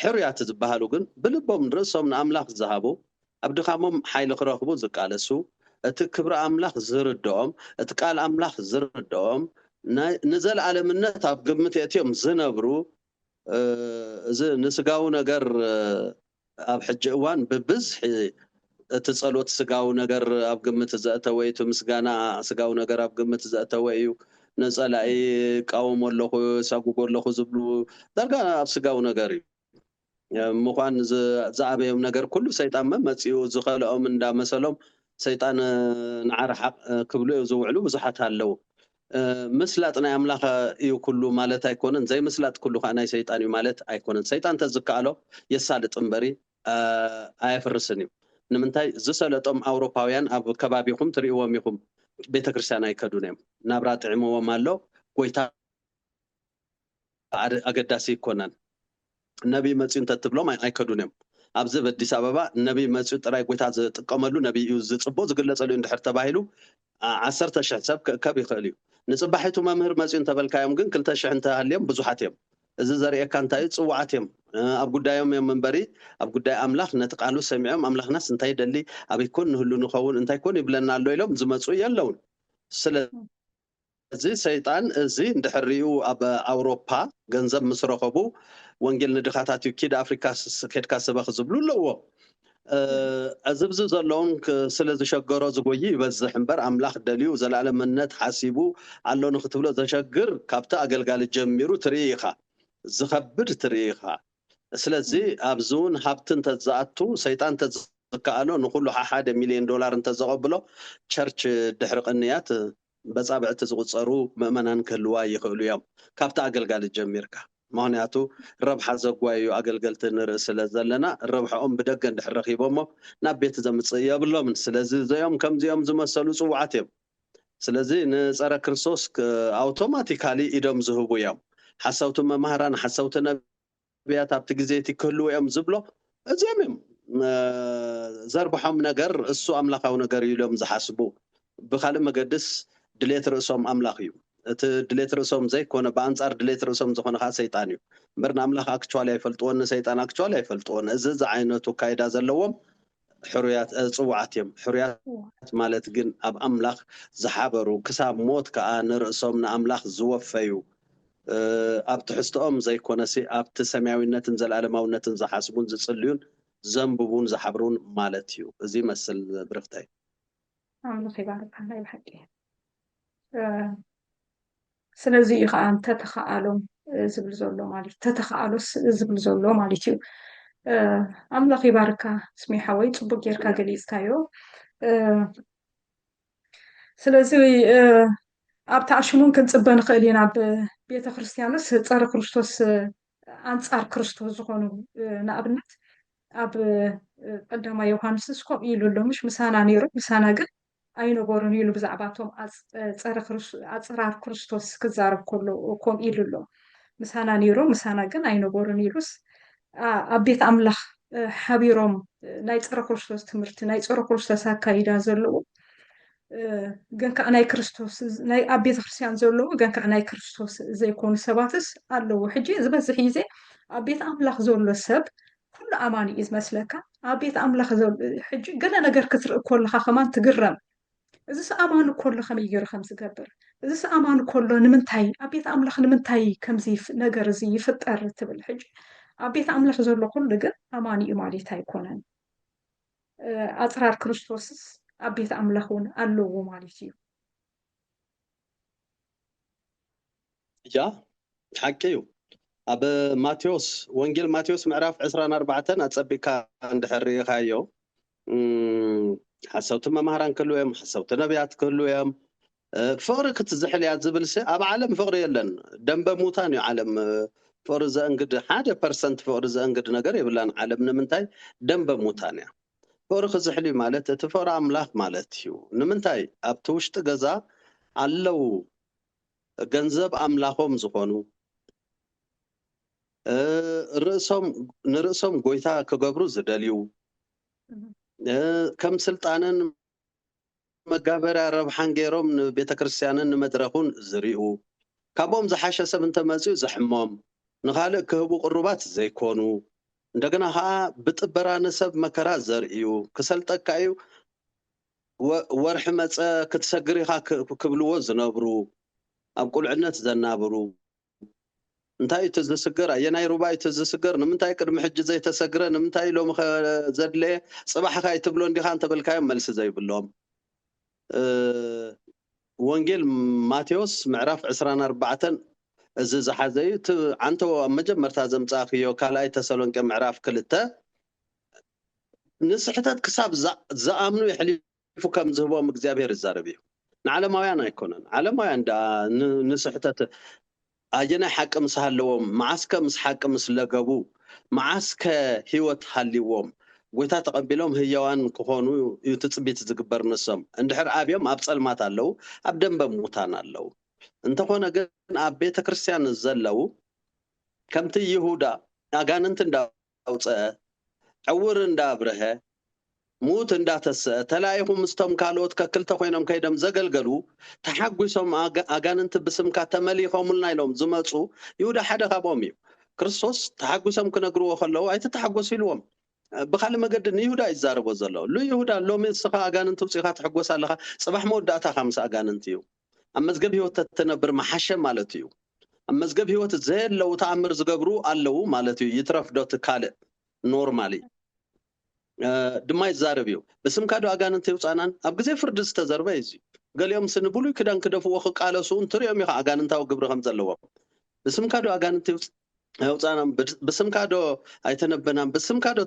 ሕሩያት ዝበሃሉ ግን ብልቦም ርእሶም ንኣምላኽ ዝሃቡ ኣብ ድኻሞም ሓይሊ ክረኽቡ ዝቃለሱ እቲ ክብሪ ኣምላኽ ዝርድኦም እቲ ቃል ኣምላኽ ዝርድኦም ንዘለዓለምነት ኣብ ግምት እትዮም ዝነብሩ እዚ ንስጋዊ ነገር ኣብ ሕጂ እዋን ብብዝሒ እቲ ጸሎት ስጋዊ ነገር ኣብ ግምት ዘእተወ እቲ ምስጋና ስጋዊ ነገር ኣብ ግምት ዘእተወ እዩ ነጸላኢ ቃወሞ ኣለኹ ሳጉጎ ኣለኹ ዝብሉ ዳርጋ ኣብ ስጋዊ ነገር እዩ ምዃን ዝኣበዮም ነገር ኩሉ ሰይጣን መጺኡ ዝኸልኦም እንዳመሰሎም ሰይጣን ንዓረሓቅ ክብሉ ዝውዕሉ ብዙሓት ኣለዉ ምስላጥ ናይ ኣምላኽ እዩ ኩሉ ማለት ኣይኮነን ዘይምስላጥ ኩሉ ከዓ ናይ ሰይጣን እዩ ማለት ኣይኮነን ሰይጣን ተዝከኣሎ የሳልጥ እምበሪ ኣየፍርስን እዩ ንምንታይ ዝሰለጦም ኣውሮፓውያን ኣብ ከባቢኹም ትርእይዎም ኢኹም ቤተክርስትያን ኣይከዱን እዮም ናብራ ጥዕምዎም ኣሎ ጎይታ ኣገዳሲ ይኮነን ነቢ መጺኡ እንተትብሎም ኣይከዱን እዮም ኣብዚ በአዲስ ኣበባ ነቢ መጺኡ ጥራይ ጎይታ ዝጥቀመሉ ነቢ እዩ ዝጽቦ ዝግለጸሉ እንድሕር ተባሂሉ 10,000 ሰብ ከብ ይኽእል እዩ ንጽባሒቱ መምህር መጺኡ እንተበልካዮም ግን 2,000 እንተሃልዮም ብዙሓት እዮም እዚ ዘርእየካ እንታይ ጽዋዓት እዮም ኣብ ጉዳዮም እዮም መንበሪ ኣብ ጉዳይ ኣምላኽ ነቲ ቃሉ ሰሚዖም ኣምላኽናስ እንታይ ደሊ ኣበይ ኮን ንህሉ ንኸውን እንታይ ኮን ይብለና ኣሎ ኢሎም ዝመጹ የለውን ስለዚ ሰይጣን እዚ እንድሕሪኡ ኣብ ኣውሮፓ ገንዘብ ምስ ረኸቡ ወንጌል ንድኻታት እዩ ኪድ ኣፍሪካ ኬድካ ስበኽ ዝብሉ ኣለዎ እዚ ብዚ ዘለውን ስለ ዝሸገሮ ዝጎይ ይበዝሕ እምበር ኣምላኽ ደልዩ ዘለዓለምነት ሓሲቡ ኣሎ ንኽትብሎ ዘሸግር ካብቲ ኣገልጋሊ ጀሚሩ ትርኢ ኢኻ ዝኸብድ ትርኢ ኢኻ ስለዚ ኣብዚ እውን ሃብቲ እንተዝኣቱ ሰይጣን እንተዝከኣሎ ንኩሉ $1 ሚልዮን እንተዘቐብሎ ቸርች ድሕሪ ቅንያት በጻብዕቲ ዝቁፀሩ ምእመናን ክህልዋ ይኽእሉ እዮም ካብቲ ኣገልጋሊ ጀሚርካ ምክንያቱ ረብሓ ዘጓዩ ኣገልገልቲ ንርኢ ስለ ዘለና ረብሓኦም ብደገ እንድሕር ረኺቦሞ ናብ ቤት ዘምፅእ የብሎምን ስለዚ እዚኦም ከምዚኦም ዝመሰሉ ጽዋዓት እዮም ስለዚ ንፀረ ክርስቶስ ኣውቶማቲካሊ ኢዶም ዝህቡ እዮም ሓሰውቲ መምህራን ሓሰውቲ ነቢያት ኣብቲ ግዜ እቲ ክህልው እዮም ዝብሎ እዚኦም እዮም ዘርብሖም ነገር እሱ ኣምላኻዊ ነገር ኢሎም ዝሓስቡ ብካልእ መገድስ ድሌት ርእሶም ኣምላኽ እዩ እቲ ድሌት ርእሶም ዘይኮነ በኣንጻር ድሌት ርእሶም ዝኾነ ከዓ ሰይጣን እዩ እምበር ንኣምላኽ ኣክቹዋሊ ኣይፈልጥዎን ንሰይጣን ኣክቹዋሊ ኣይፈልጥዎን እዚ ዓይነቱ ካይዳ ዘለዎም ሕሩያት ጽዋዓት እዮም ሕሩያት ማለት ግን ኣብ ኣምላኽ ዝሓበሩ ክሳብ ሞት ከዓ ንርእሶም ንኣምላኽ ዝወፈዩ ኣብ ትሕዝቶኦም ዘይኮነሲ ኣብቲ ሰማያዊነትን ዘለዓለማውነትን ዝሓስቡን ዝጽልዩን ዘንብቡን ዝሓብሩን ማለት እዩ እዚ መስል ብርክታይ ኣምላኽ ይባርክ ናይ ብሓቂ ስለዚ ከዓ እንተተኸኣሎም ዝብል ዘሎ ማለት ተተኸኣሎስ ዝብል ዘሎ ማለት እዩ ኣምላኽ ይባርካ ስሚሓወይ ጽቡቅ ጌርካ ገሊጽካዮ ስለዚ ኣብ ተኣሽሙን ክንጽበ ንኽእል ኢና ቤተ ክርስቲያንስ ፀረ ክርስቶስ ኣንጻር ክርስቶስ ዝኾኑ ንኣብነት ኣብ ቀዳማይ ዮሃንስስ ከምኡ ኢሉ ኣሎ ምሽ ምሳና ነይሩ ምሳና ግን ኣይነበሩን ኢሉ ብዛዕባቶም ኣጽራር ክርስቶስ ክዛረብ ከሎ ከምኡ ኢሉ ኣሎ ምሳና ነይሩ ምሳና ግን ኣይነበሩን ኢሉስ ኣብ ቤት ኣምላኽ ሓቢሮም ናይ ፀረ ክርስቶስ ትምህርቲ ናይ ፀረ ክርስቶስ ኣካይዳ ዘለዎ ግን ከዓ ናይ ክርስቶስ ናይ ኣብ ቤተ ክርስቲያን ዘለዎ ግን ከዓ ናይ ክርስቶስ ዘይኮኑ ሰባትስ ኣለዉ ሕጂ ዝበዝሕ ግዜ ኣብ ቤት ኣምላኽ ዘሎ ሰብ ኩሉ ኣማኒ እዩ ዝመስለካ ኣብ ቤት ኣምላኽ ዘሎ ሕጂ ገለ ነገር ክትርኢ ከለካ ከማን ትግረም እዚ ሰኣማኑ ከሎ ከመይ ገይሩ ከም ዝገብር እዚ ሰኣማኑ ከሎ ንምንታይ ኣብ ቤት ኣምላኽ ንምንታይ ከምዚ ነገር እዚ ይፍጠር ትብል ሕጂ ኣብ ቤት ኣምላኽ ዘሎ ኩሉ ግን ኣማኒ እዩ ማለት ኣይኮነን ኣጽራር ክርስቶስስ ኣብ ቤት ኣምላኽ እውን ኣለዎ ማለት እዩ ያ ሓቂ እዩ ኣብ ማቴዎስ ወንጌል ማቴዎስ ምዕራፍ 24 ኣጸቢካ እንድሕር ሪኢኻዮ حسوت ممهران كله يوم حسوت نبيات كله يوم فقر كتزحل يا زبلسي أب عالم فقر يلن دنب موتان يا عالم فقر زانقد حاجة برسنت فقر زانقد نقر يبلان عالم نمنتاي دنب موتان يا فقر كتزحلي مالت تفقر أملاك مالتيو نمنتاي أبتوش تجزا علو جنزب أملاكهم زخونو رأسهم نرأسهم قويتا كجبرو زداليو كم سلطانن مقابر ربحان جيروم بيت كريستيانن مدرخون زريئو كابوم زحاشة سبن تمازيو زحموم نخالق كهبو قربات زي كونو እንደገና ብጥበራ ነሰብ መከራ ዘርእዩ ክሰልጠካዩ ወርሕ መፀ ክትሰግር ኢኻ ክብልዎ ዝነብሩ ኣብ ቁልዕነት ዘናብሩ እንታይ እቲ ዝስገር ኣየናይ ሩባ እቲ ዝስገር ንምንታይ ቅድሚ ሕጂ ዘይተሰግረ ንምንታይ ሎሚ ዘድለየ ፅባሕካ ይትብሎ እንዲኻ እንተበልካዮም መልሲ ዘይብሎም ወንጌል ማቴዎስ ምዕራፍ 24 እዚ ዝሓዘዩ አንተ መጀመርታ ዘምጻኽዮ ካልኣይ ተሰሎንቄ ምዕራፍ 2 ንስሕተት ክሳብ ዝኣምኑ ይሕሊፉ ከም ዝህቦም እግዚአብሔር ይዛረብ እዩ ንዓለማውያን ኣይኮነን ዓለማውያን ንስሕተት ኣየናይ ሓቂ ምስ ሃለዎም መዓስከ ምስ ሓቂ ምስ ለገቡ መዓስከ ህይወት ሃሊዎም ጎይታ ተቐቢሎም ህያዋን ክኾኑ እዩ ትፅቢት ዝግበር ንሶም እንድሕር ኣብዮም ኣብ ጸልማት ኣለው ኣብ ደንበ ሙታን ኣለው እንተኾነ ግን ኣብ ቤተ ክርስቲያን ዘለው ከምቲ ይሁዳ ኣጋንንት እንዳውፅአ ዕውር እንዳብረሀ ሙት እንዳተስአ ተላኢኹም ምስቶም ካልኦት ከክልተ ኮይኖም ከይዶም ዘገልገሉ ተሓጒሶም ኣጋንንት ብስምካ ተመሊኾሙልና ኢሎም ዝመፁ ይሁዳ ሓደ ካብኦም እዩ ክርስቶስ ተሓጒሶም ክነግርዎ ከለዉ ኣይተተሓጎሱ ኢልዎም ብካልእ መገዲ ንይሁዳ ይዛረቦ ዘሎ ይሁዳ ሎሚ ንስኻ ኣጋንንት ውፅኢኻ ትሕጎስ ኣለኻ ፅባሕ መወዳእታኻ ምስ ኣጋንንት እዩ ኣብ መዝገብ ህይወት ተነብር መሓሸ ማለት እዩ ኣብ መዝገብ ህይወት ዘየለው ተኣምር ዝገብሩ ኣለው ማለት እዩ ይትረፍዶ ትካልእ ኖርማሊ ድማ ይዛረብ እዩ ብስምካ ዶ ኣጋንንት ይውፃናን ኣብ ግዜ ፍርዲ ዝተዘርበ እዩ ገሊኦም ስንብሉይ ክዳን ክደፍዎ ክቃለሱ እንትሪኦም ኢኻ ኣጋንንታዊ ግብሪ ከም ዘለዎም ብስምካ ዶ ኣጋንንት ይውፃናን ብስምካ ዶ ኣይተነበናን ብስምካ ዶ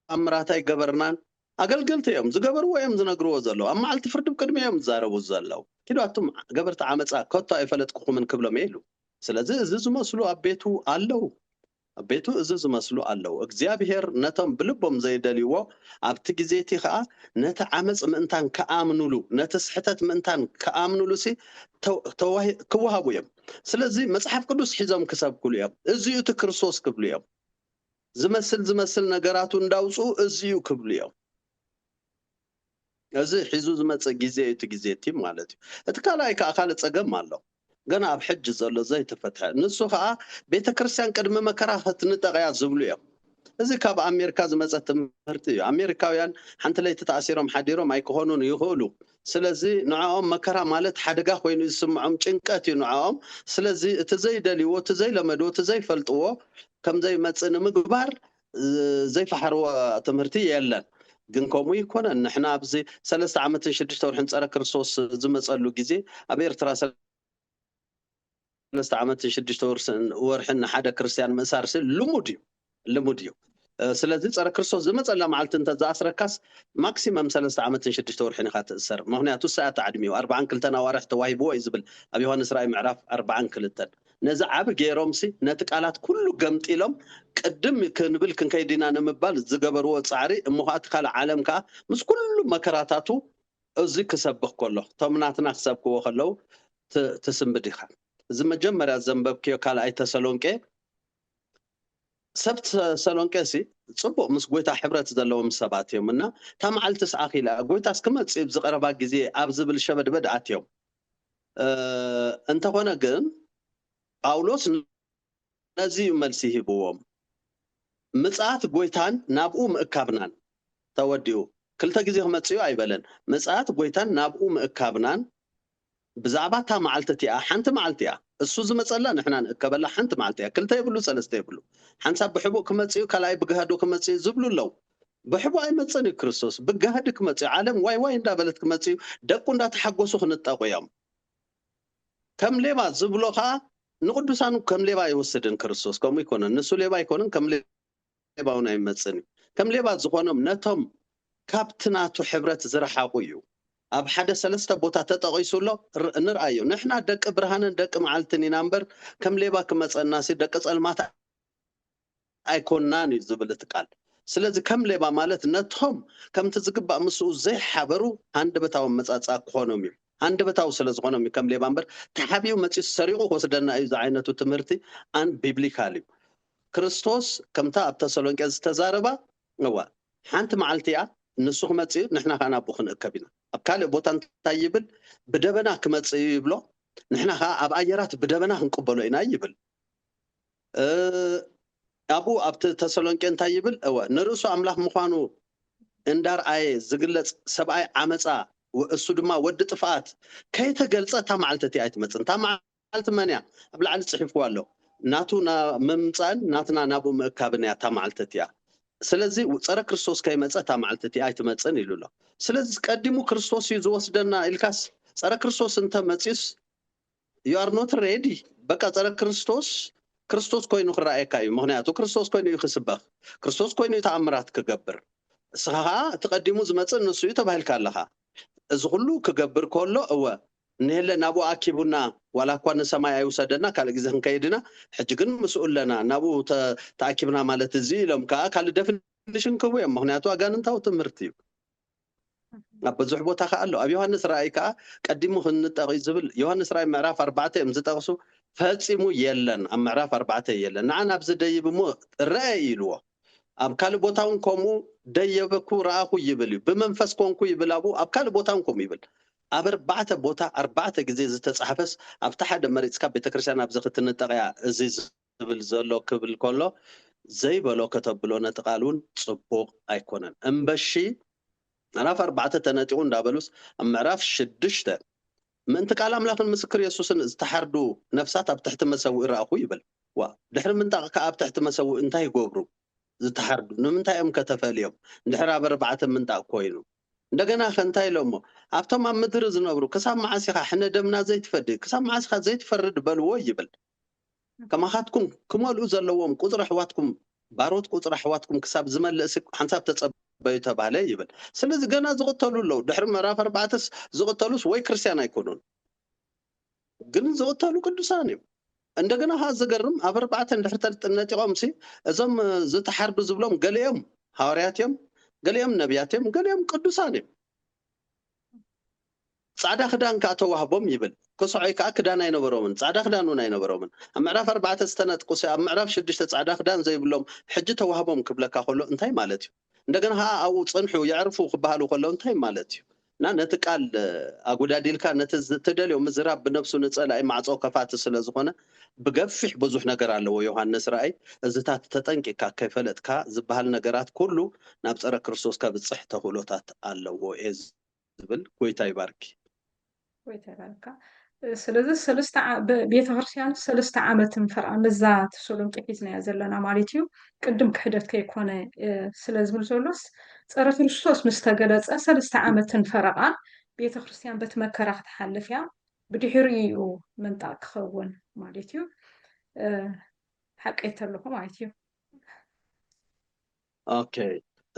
ተኣምራት ኣይገበርናን ኣገልገልቲ እዮም ዝገበርዎ እዮም ዝነግርዎ ዘለዉ ኣብ መዓልቲ ፍርዲ ቅድሚ እዮም ዝዛረቡ ዘለዉ ኪዶኣቶም ገበርቲ ዓመፃ ከቶ ኣይፈለጥኩምን ክብሎም የሉ ስለዚ እዚ ዝመስሉ ኣብ ቤቱ ኣለው ኣብ ቤቱ እዚ ዝመስሉ ኣለው እግዚአብሔር ነቶም ብልቦም ዘይደልይዎ ኣብቲ ግዜቲ ከዓ ነቲ ዓመፅ ምእንታን ከኣምኑሉ ነቲ ስሕተት ምእንታን ከኣምኑሉ ሲ ክወሃቡ እዮም ስለዚ መጽሓፍ ቅዱስ ሒዞም ክሰብክሉ እዮም እዚኡ እቲ ክርስቶስ ክብሉ እዮም ዝመስል ነገራቱ እንዳውፅኡ እዚኡ ክብሉ እዮም እዚ ሒዙ ዝመፅእ ግዜ እቲ ግዜቲ ማለት እዩ እቲ ካልኣይ ከዓ ካልእ ፀገም ኣሎ ገና ኣብ ሕጂ ዘሎ ዘይተፈትሐ ንሱ ከዓ ቤተ ክርስቲያን ቅድሚ መከራ ክትንጠቕያ ዝብሉ እዮም እዚ ካብ ኣሜሪካ ዝመፀ ትምህርቲ እዩ ኣሜሪካውያን ሓንቲ ለይቲ ተኣሲሮም ሓዲሮም ኣይክኾኑን ይኽእሉ ስለዚ ንዕኦም መከራ ማለት ሓደጋ ኮይኑ ዝስምዖም ጭንቀት እዩ ንዕኦም ስለዚ እቲ ዘይደልይዎ እቲ ዘይለመድዎ እቲ ዘይፈልጥዎ ከም ዘይመፅእ ንምግባር ዘይፈሓርዎ ትምህርቲ የለን ግን ከምኡ ይኮነን ንሕና ኣብዚ 3 ዓመትን 6 ወርሕን ፀረ ክርስቶስ ዝመፀሉ ግዜ ኣብ ኤርትራ 3 ዓመትን 6 ወርሕን ሓደ ክርስቲያን ምእሳር ልሙድ እዩ ስለዚ ፀረ ክርስቶስ ዝመፀላ መዓልቲ እንተዝኣስረካስ ማክሲመም 3 ዓመትን 6 ወርሕን ኢኻ ትእሰር ምክንያቱ ሰዓት ዓድሚኡ 42 ኣዋርሕ ተዋሂብዎ እዩ ዝብል ኣብ ዮሃንስ ራእይ ምዕራፍ 42 ነዚ ዓብ ገይሮም ሲ ነቲ ቃላት ኩሉ ገምጢሎም ቅድም ክንብል ክንከይዲና ንምባል ዝገበርዎ ፃዕሪ እሞኻት ካልእ ዓለም ከዓ ምስ ኩሉ መከራታቱ እዚ ክሰብኽ ከሎ ቶምናትና ክሰብክዎ ከለዉ ትስምብድ ኢኻ እዚ መጀመርያ ዘንበብክዮ ካልኣይ ተሰሎንቄ ሰብ ተሰሎንቄ ሲ ፅቡቅ ምስ ጎይታ ሕብረት ዘለዎም ሰባት እዮም እና እታ መዓልቲ ሰኣኺላ ጎይታስ ክመፅእ ብዝቐረባ ግዜ ኣብ ዝብል ሸበድበድ ኣትዮም እንተኾነ ግን ጳውሎስ ነዚ መልሲ ሂብዎም ምጽኣት ጎይታን ናብኡ ምእካብናን ተወዲኡ ክልተ ግዜ ክመፅኡ ኣይበለን ምጽኣት ጎይታን ናብኡ ምእካብናን ብዛዕባ እታ መዓልቲ እቲኣ ሓንቲ መዓልቲ እያ እሱ ዝመፀላ ንሕና ንእከበላ ሓንቲ መዓልቲ እያ ክልተ ይብሉ ሰለስተ ይብሉ ሓንሳብ ብሕቡእ ክመፅኡ ካልኣይ ብገሃዱ ክመፅኡ ዝብሉ ኣለው ብሕቡእ ኣይመፅን እዩ ክርስቶስ ብገሃዲ ክመፅኡ ዓለም ዋይ ዋይ እንዳበለት ክመፅኡ ደቁ እንዳተሓጎሱ ክንጠቑ እዮም ከም ሌባ ዝብሎ ከዓ ንቅዱሳኑ ከም ሌባ ይወስድን ክርስቶስ ከምኡ ይኮነን ንሱ ሌባ ኣይኮነን ከም ሌባ እውን ኣይመፅን እዩ كم ليبات زخونهم نتهم كابتناتو حبرت زرحاقو أب حدا سلسة بوتا تتغيسو له نرأيو نحنا دك برهان دك معلتني نمبر كم ليبا كمس الناس دك المات أيكوناني زبلت قال سلازي كم ليبا مالت نتهم كم تزقبا مسو زي حبرو هند بتاو مصاصا كونومي هند بتاو سلاز كونومي كم ليبا امبر تحابيو مصي سريقو وسدنا اي عينتو تمرتي ان بيبليكالي كريستوس كمتا اب تسالونيكا تزاربا هو حنت معلتيا نسخ مصي نحنا كان ابو خنكبينا اب كالي بوتان تايبل بدبنا كمصي يبلو نحنا اب ايرات بدبنا نقبلو اينا يبل أبو أبت تسالونيكا تايبل هو نرسو املاح مخانو اندار اي زغلص سبعي عمصا واسو دما ود طفات كيتገልጸ ታማዓልተቲ አይትመጽን ታማዓልት መንያ አብላዓል ጽሒፍዋለሁ ናቱና መምጻን ናትና ናቡ መካብንያ ታማዓልተቲያ ስለዚህ ጸረ ክርስቶስ ከይመጸ ታማዓልተቲ አይትመጽን ይሉላ ስለዚህ ቀድሙ ክርስቶስ ይዝወስደና ኢልካስ ጸረ ክርስቶስ እንተ መጽስ you are not ready በቃ ጸረ ክርስቶስ ኮይኑ ክራአየካዩ ምክንያቱ ክርስቶስ ኮይኑ ይخسበኽ ክርስቶስ ኮይኑ ተአምራት ክገብር ስኻ ተቀድሙ ዝመጽእ ንሱ ይተባህልካ ኣለኻ እዚ ሁሉ ክገብር ከሎ እወ ነለ ናቡ አኪቡና ዋላኳን ሰማይ አይውሰደና ካለ ግዜ እንከይድና ሕጂ ግን መስኡል ለና ናቡ ተአኪብና ማለት እዚ ለምካ ካለ ዴፊኒሽን ክቡ ምክንያቱ አጋንንታው ትምህርት እዩ አበዙሕ ቦታ ካለ አብ ዮሐንስ ራእይ ካ ቀድሙ ክንጠቂ ዝብል ዮሐንስ ራእይ ምዕራፍ 4 ዝጠቅሱ ፈጽሙ የለን ኣብ ምዕራፍ 4 የለን ንዓና ብዝደይብሞ ራእይ ይልዎ ኣብ ካለ ቦታውን ኮሙ ደየበኩ ራአኹ ይብል በመንፈስ ኮንኩ ይብላቡ ኣብ ካለ ቦታውን ኮሙ ይብል ኣብ 4 ቦታ 4 ግዜ ዝተጻሕፈስ ኣብ ተሓደ መሪጽካ ቤተክርስቲያን ኣብ ዝኽትንጠቅያ እዚ ዝብል ዘሎ ክብል ከሎ ዘይበሎ ከተብሎ ነጥቃሉን ጽቡቅ ኣይኮነን እምበሺ ምዕራፍ 4 ተነጢቁ እንዳበሉስ ኣብ ምዕራፍ 6 ምንት ቃል አምላክን ምስክር ኢየሱስን ዝተሓርዱ ነፍሳት ኣብ ትሕቲ መሰውእ ራአኹ ይብል ዋ ድሕሪ ምንጣቅ ከኣብ ትሕቲ መሰውእ እንታይ ይገብሩ ዝተሓርዱ ንምንታይ እዮም ከተፈልዮም ድሕሪ ኣብ 4 ምንጣቅ ኮይኑ እንደገና ከንታይ ኢሎሞ ኣብቶም ኣብ ምድሪ ዝነብሩ ክሳብ መዓሲኻ ሕነ ደምና ዘይትፈድድ ክሳብ መዓሲኻ ዘይትፈርድ በልዎ ይብል ከማኻትኩም ክመልኡ ዘለዎም ቁፅሪ ኣሕዋትኩም ባሮት ቁፅሪ ኣሕዋትኩም ክሳብ ዝመልእ ሓንሳብ ተጸበዩ ተባህለ ይብል ስለዚ ገና ዝቕተሉ ኣለው ድሕሪ ምዕራፍ 4 ዝቕተሉስ ወይ ክርስቲያን ኣይኮኑን ግን ዝቕተሉ ቅዱሳን እዮም እንደገና ها ዝገርም ኣብ 4 ድሕሪ ተነጢቆም ሲ እዞም ዝተሓርዱ ዝብሎም ገሊኦም ሐዋርያት እዮም ገሊኦም ነቢያት እዮም ገሊኦም ቅዱሳን እዮም ጻዕዳ ክዳን ካተዋህቦም ይብል كسعي كأكدان أي نبرومن صعدا خدانون أي نبرومن أما عرف 4 سنوات قصي أما عرف 6 صعدا خدان زي بلوم حجته وهبهم قبلك خلوا انتهي مالتي እንደገና أو صنحو يعرفوا خبالو خلوا انتهي مالتي نتقال أقوداديلكا نتدليو مزراب بنفسه نصلا معصو كفات ስለዝኾነ بغفح ብዙሕ ነገር አለው ዮሐንስ ራእይ እዝታት ተጠንቂካ ከፈለጥካ ዝባሃል ነገራት ኩሉ ናብ ጸረ ክርስቶስ ከብጽሕ ተሁሎታት አለው እዝ ዝብል ጎይታ ይባርክ ጎይታ ይባርካ ስለዚህ ሰለስተ ቤተክርስቲያን ሰለስተ ዓመትን ፈርዓ መዛ ተሰሎንቄ ሒዝና ዘለና ማለት እዩ ቅድም ክሕደት ከይኮነ ስለዝብል ዘሎስ ጸረ ክርስቶስ ምስተገለጸ ሰለስተ ዓመትን ፈርዓ ቤተክርስቲያን በትመከራ ክትሓልፍ ያ ብድሕሪኡ መንጣቅ ክኸውን ማለት እዩ ሓቀይት ኣለኹ ማለት እዩ ኦኬ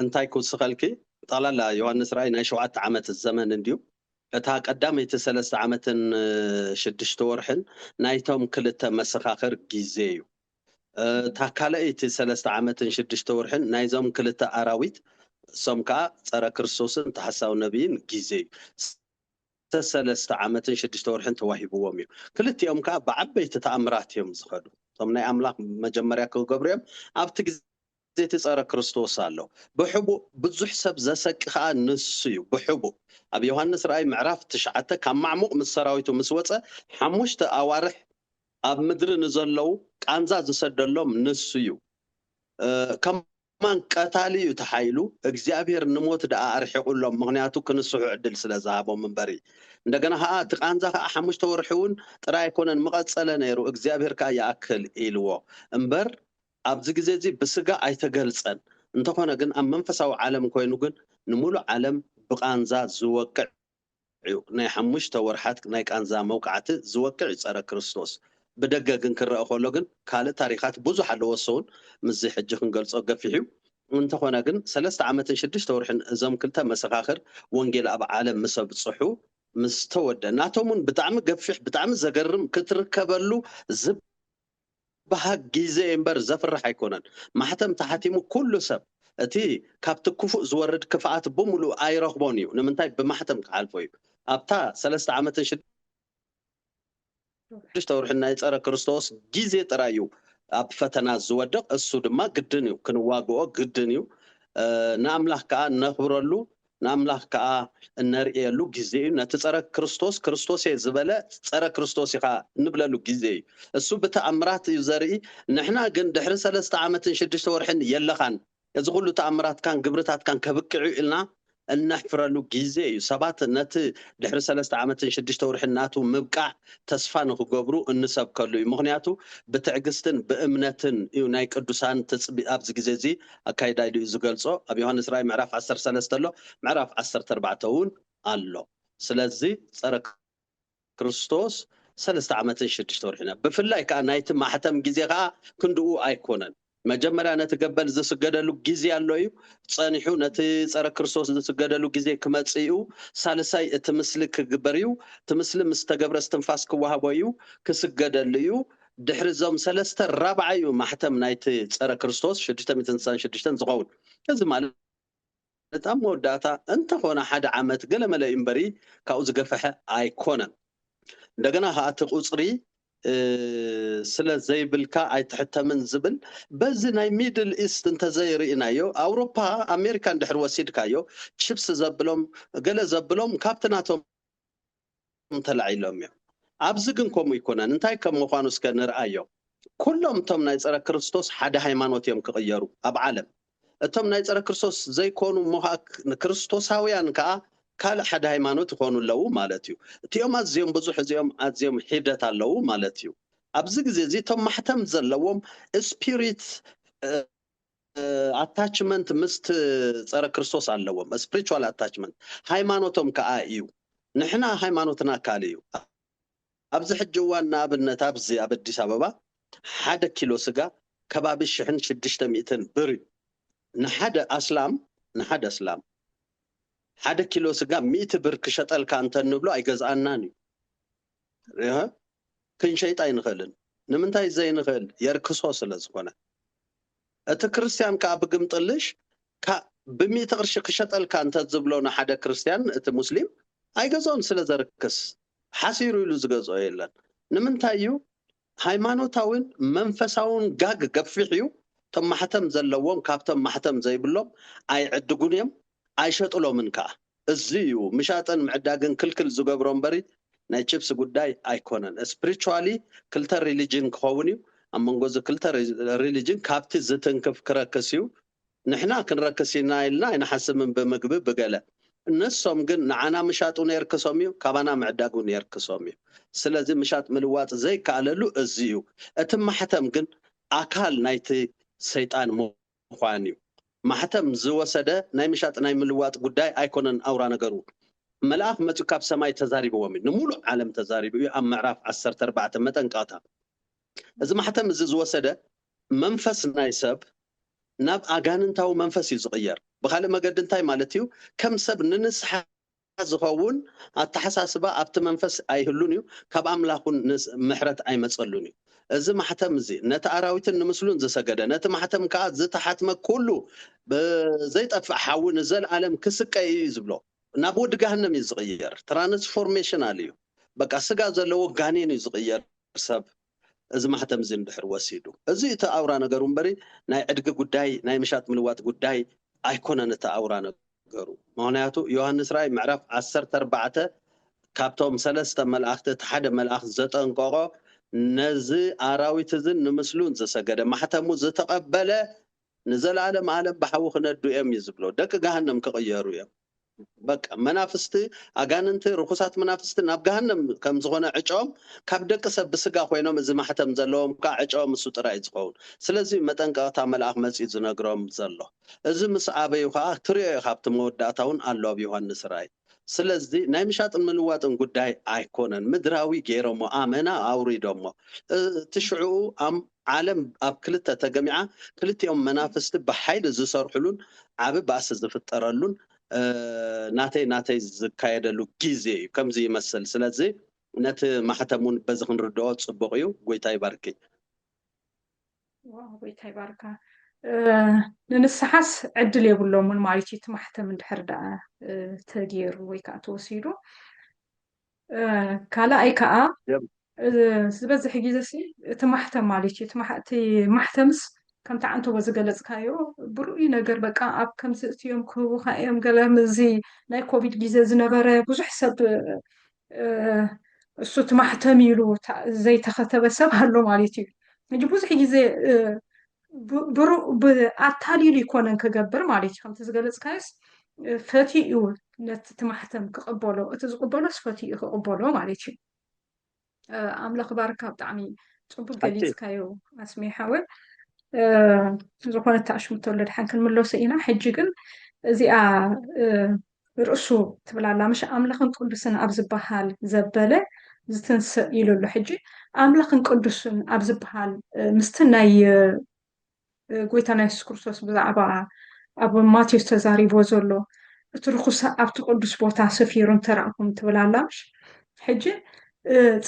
እንታይ ኩስኸልኪ ጠላላ ዮሐንስ ራእይ ናይ 7 ዓመት ዘመን እንዲዩ እታ ቀዳመይቲ 3 ዓመትን 6 ወርሕን ናይቶም ክልተ መሰኻኽር ግዜ እዩ እታ ካልአይቲ 3 ዓመትን 6 ወርሕን ናይዞም ክልተ ኣራዊት ሶምካ ጸረ ክርስቶስን ተሐሳው ነቢይን ግዜ እዩ 3 ዓመትን 6 ወርሕን ተዋሂብዎም እዩ ክልቲኦም ካ ብዓበይቲ ተኣምራት እዮም ዝኸዱ ቶም ናይ ኣምላኽ መጀመርያ ክገብሩ እዮም ኣብቲ ግዜ ጸረ ክርስቶስ ኣሎ ብሕቡ ብዙሕ ሰብ ዘሰቅኻ ንሱ እዩ ብሕቡ ኣብ ዮሐንስ ራእይ ምዕራፍ 9 ካብ ማዕሙቕ ምስ ሰራዊቱ ምስ ወፀ 5 ኣዋርሕ ኣብ ምድሪ ንዘለው ቃንዛ ዝሰደሎም ንሱ እዩ ከማን ቀታሊ እዩ ተሓይሉ እግዚአብሔር ንሞት ደኣ ኣርሒቁሎም ምክንያቱ ክንስሑ ዕድል ስለዝሃቦም መንበሪ እንደገና እቲ ቃንዛ ከዓ 5 ወርሕውን ጥራይ ኮነን መቐፀለ ነይሩ እግዚአብሔር ከዓ ይኣክል ኢልዎ እምበር ኣብዚ ግዜ እዚ ብስጋ ኣይተገልጸን እንተኾነ ግን ኣብ መንፈሳዊ ዓለም ኮይኑ ግን ንሙሉእ ዓለም ብቃንዛ ዝወቅዕ እዩ ናይ 5 ወርሓት ናይ ቃንዛ መውቃዕቲ ዝወቅዕ ጸረ ክርስቶስ ብደገ ግን ክረአ ከሎ ግን ካልእ ታሪኻት ብዙሕ ኣለዎ ሰውን ምዚ ሕጂ ክንገልጾ ገፊሕ እዩ انت خونا كن 3 عامات 6 ورحن زم كلتا مسخاخر وانجيل اب عالم مسب صحو مستود ناتومن بتعم قفح بتعم زقرم كتركبلو زب بها جيزه امبر زفرح يكونن ما حتى تحتيمو كل سب اتي كابت كفو زورد كفاءات بملو اي رغبونيو نمنتاي بمحتم كعالفوي ابتا 3 عامات 6 ورحنا يصرى كريستوس جيزه ترايو اب فتنا زودق اسو دما قدنيو كنواغو قدنيو ناملاح كا نخبرلو ناملاح كا نرئيلو غزي نتصرى كريستوس يزبله تصرى كريستوس يخا نبللو غزي اسو بتامرات يزري نحنا كن دحر 3 عامات 6 ورحن يلخان يزغلو تامرات كان قبرتات كان كبكعو إلنا النحفرلو غزي سبات نت دحر 3 عامات 6 ورحناتو مبقع تسفا نخغبرو انسبكلو مغنياتو بتعقستن بامنتن يوناي قدوسان تصبي ابز غزيزي اكايدايدو يزغلصو ابي يوحنس راي معرف 13 لو معرف 14 ون الله سلازي صرا كريستوس 3 عامات 6 ورحنا بفلاي كان نايت ما حتم غزي كا كندو ايكونن مجمرا نتقبل زسجدلو غزي الله يو صنيحو نت صرا كريستوس زسجدلو غزي كمصيو سالساي اتمسلك غبريو تمسل مستغبر استنفاس كوهبيو كسجدليو دحر زوم 3 رابعيو محتم نايت صرا كريستوس 696 زغون እዚ ማለት በጣም ወዳታ እንተ ሆነ ሓደ ዓመት ገለመለ እምበሪ ካው ዝገፈሐ አይኮነን እንደገና ሃት ቁጽሪ ስለ ዘይብልካ አይተሐተምን ዝብል በዚ ናይ ሚድል ኢስት እንተ ዘይርኢናዮ አውሮፓ አሜሪካ እንድሕር ወሲድካዮ ቺፕስ ዘብሎም ገለ ዘብሎም ካፕትናቶም ተላዒሎም እዮም ኣብዚ ግን ከምኡ ይኮነን እንታይ ከም ምዃኑ እስከ ንርአዮ ኩሎም ቶም ናይ ፀረ ክርስቶስ ሓደ ሃይማኖት እዮም ክቕየሩ ኣብ ዓለም እቶም ናይ ፀረ ክርስቶስ ዘይኮኑ ሞሃክ ክርስቶሳውያን ከዓ ካል ሓደ ሃይማኖት ይኾኑ ለው ማለት እዩ እቲኦም ኣዝዮም ብዙሕ እዚኦም ኣዝዮም ሂደት ኣለው ማለት እዩ ኣብዚ ግዜ እዚ ቶም ማሕተም ዘለዎም ስፒሪት አታችመንት ምስት ፀረ ክርስቶስ ኣለዎም ስፒሪቹዋል አታችመንት ሃይማኖቶም ከዓ እዩ ንሕና ሃይማኖትና ካል እዩ ኣብዚ ሕጂ እዋን ንኣብነት ኣብዚ ኣብ አዲስ አበባ 1 ኪሎ ስጋ ከባቢ 1600 ብር نحد أسلام 1 كيلو سجا 100 بر كشتل كان تنبلو أي جزءناني ريها كن شيء تاين خلن نمنتاي زين خل يركسوس لزقنا أتكريستيان كأب قمطلش ب100 قرش كشتل كان تزبلونا حدا كريستيان أت مسلم أي جزون سلزركس حسيرو يلزقزو يلن نمنتايو ሃይማኖታውን መንፈሳውን ጋግ ገፍሒዩ ቶም ማህተም ዘለዎም ካብቶም ማህተም ዘይብሎም አይዕድጉንም አይሸጥሎምን ካ እዚዩ ምሻጠን ምዕዳግን ክልክል ዝገብሮም በሪ ናይ ቺፕስ ጉዳይ አይኮነን ስፒሪቹዋሊ ክልተ ሪሊጅን ክኸውን እዩ አመንጎዝ ክልተ ሪሊጅን ካብቲ ዝተንከፍ ክረከስዩ ንሕና ክንረከስና ኢልና አይናሐስምን በመግብ በገለ እነሱም ግን ንዓና ምሻጡ ነርክሶም እዩ ካባና ምዕዳጉ ነርክሶም እዩ ስለዚህ ምሻጥ ምልዋጥ ዘይ ካለሉ እዚዩ እቲ ማህተም ግን አካል ናይቲ ሰይጣን ምዃን እዩ ማህተም ዝወሰደ ናይ ምሻጥ ናይ ምልዋጥ ጉዳይ አይኮነን አውራ ነገሩ መልአክ መጽኡ ካብ ሰማይ ተዛሪብዎም ንሙሉ ዓለም ተዛሪቡ ኣብ ምዕራፍ 14 መጠንቃታ እዚ ማህተም እዚ ዝወሰደ መንፈስ ናይ ሰብ ናብ አጋንንታው መንፈስ ይዝቅየር በኻለ መገድ እንታይ ማለት እዩ ከም ሰብ ንንስሐ ዝኸውን አተሐሳስባ ኣብቲ መንፈስ አይህሉን እዩ ካብ አምላኹን ምሕረት አይመጸሉን እዩ እዚ ማህተም እዚ ነታ አራዊትን ንምስሉን ዘሰገደ ነታ ማህተም ከዓ ዝተሓትመ ኩሉ ዘይጠፍዕ ሓውን ዘለዓለም ክስቀይ ዝብሎ ናብ ወዲ ገሃነም ይዝቅየር ትራንስፎርሜሽን አልዩ በቃ ስጋ ዘለዎ ጋኔን ይዝቅየር ሰብ እዚ ማህተም እዚ እንድሕር ወሲዱ እዚ እቲ አውራ ነገሩ እምበሪ ናይ ዕድጊ ጉዳይ ናይ ምሻጥ ምልዋጥ ጉዳይ አይኮነን እቲ አውራ ነገሩ ምክንያቱ ዮሐንስ ራእይ ምዕራፍ 14 ካብቶም 3 መላእክት ሓደ መልአክ ዘጠንቀቆ ነዚ አራዊት ዝን ንምስሉን ዘሰገደ ማህተሙ ዝተቀበለ ንዘላለም ዓለም በሐው ክነዱ እዮም ይዝብሎ ደቂ ገሃነም ክቅየሩ እዮም በቃ መናፍስት አጋንንት ርኩሳት መናፍስት ናብ ገሃነም ከም ዝኾነ ዕጮም ካብ ደቂ ሰብ ብስጋ ኮይኖም እዚ ማህተም ዘለዎም ካ ዕጮም እሱ ጥራይ ዝኸውን ስለዚህ መጠንቀቅታ መልአክ መጽኡ ዝነግሮም ዘሎ እዚ ምስ አበዩ ካ ትሪኦ ካብቲ መወዳእታውን ኣሎ ኣብ ዮሐንስ ራእይ ስለዚህ ናይ ምሻጥን ምልዋጥን ጉዳይ ኣይኮነን ምድራዊ ገይሮሞ ኣመና ኣውሪዶሞ ትሽዑ ኣም ዓለም ኣብ ክልተ ተገሚዓ ክልቲኦም መናፍስቲ ብሓይሊ ዝሰርሕሉን ዓብ ባእሲ ዝፍጠረሉን ናተይ ዝካየደሉ ግዜ እዩ ከምዚ ይመስል ስለዚህ ነቲ ማሕተሙን በዚ ክንርድኦ ጽቡቕ እዩ ጎይታ ይባርክ ጎይታ ይባርካ ንንስሓስ ዕድል የብሎምን ማለት እዩ ማሕተም እንድሕር ደኣ ተገይሩ ወይ ከዓ ተወሲዱ ካልኣይ ከዓ ዝበዝሕ ግዜ እቲ ማሕተም ማለት እዩ እቲ ማሕተምስ ከምቲ ዓንቶ ዝገለጽካዮ ብሩእ ነገር በቃ ኣብ ከምዚ እትዮም ክህቡካ እዮም ገለ ምዚ ናይ ኮቪድ ግዜ ዝነበረ ብዙሕ ሰብ እሱ እቲ ማሕተም ኢሉ ዘይተኸተበ ሰብ ኣሎ ማለት እዩ እንጂ ብዙሕ ግዜ ኣታሊሉ ይኮነን ክገብር ማለት እዩ ከምቲ ዝገለጽካዮስ ፈቲኡ ነቲ ማሕተም ክቕበሎ እቲ ዝቕበሎስ ፈቲኡ ክቕበሎ ማለት እዩ ኣምላኽ ባርካ ብጣዕሚ ጽቡቕ ገሊጽካዮ ኣስሚሓወን ዝኾነ ተኣሽሙ ተወለድ ሓን ክንምለሶ ኢና ሕጂ ግን እዚኣ ርእሱ ትብላላ ምሽ ኣምላኽን ቅዱስን ኣብ ዝበሃል ዘበለ ዝተንስእ ኢሉሎ ሕጂ ኣምላኽን ቅዱስን ኣብ ዝበሃል ምስቲ ናይ ጎይታና ኢየሱስ ክርስቶስ ብዛዕባ ኣብ ማቴዎስ ተዛሪቦ ዘሎ እቲ ርኩስ ኣብቲ ቅዱስ ቦታ ሰፊሩ እንተረኣኹም ትብላላ ምሽ ሕጂ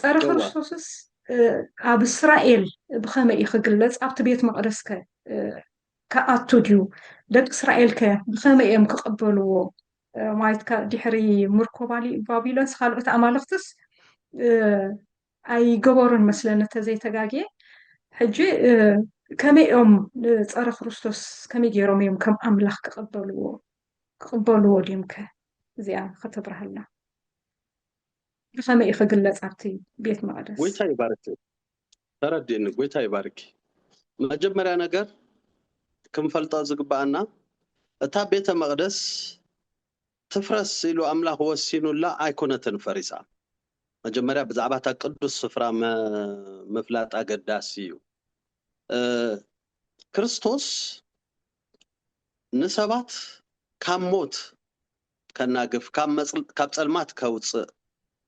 ፀረ ክርስቶስስ ኣብ እስራኤል ብኸመይ እዩ ክግለጽ ኣብቲ ቤት መቕደስ ከኣቱ ድዩ ደቂ እስራኤል ከ ብኸመይ እዮም ክቕበልዎ ማለት ድሕሪ ምርኮ ባቢሎንስ ካልኦት ኣማልኽትስ ኣይገበሩን መስለኒ ተዘይተጋግየ ሕጂ ከመይ እዮም ፀረ ክርስቶስ ከመይ ገይሮም እዮም ከም ኣምላኽ ክቕበልዎ ድዮም ከ እዚኣ ከተብርሃልና ብኸመይ ክግለጽ ኣብቲ ቤት መቕደስ ጎይታ ይባርክ ተረዲእኒ ጎይታ ይባርክ መጀመርያ ነገር ክንፈልጦ ዝግባአና እታ ቤተ መቕደስ ትፍረስ ኢሉ ኣምላኽ ወሲኑላ ኣይኮነትን ፈሪሳ መጀመርያ ብዛዕባ እታ ቅዱስ ስፍራ ምፍላጥ ኣገዳሲ እዩ ክርስቶስ ንሰባት ካብ ሞት ከናግፍ ካብ ጸልማት ከውፅእ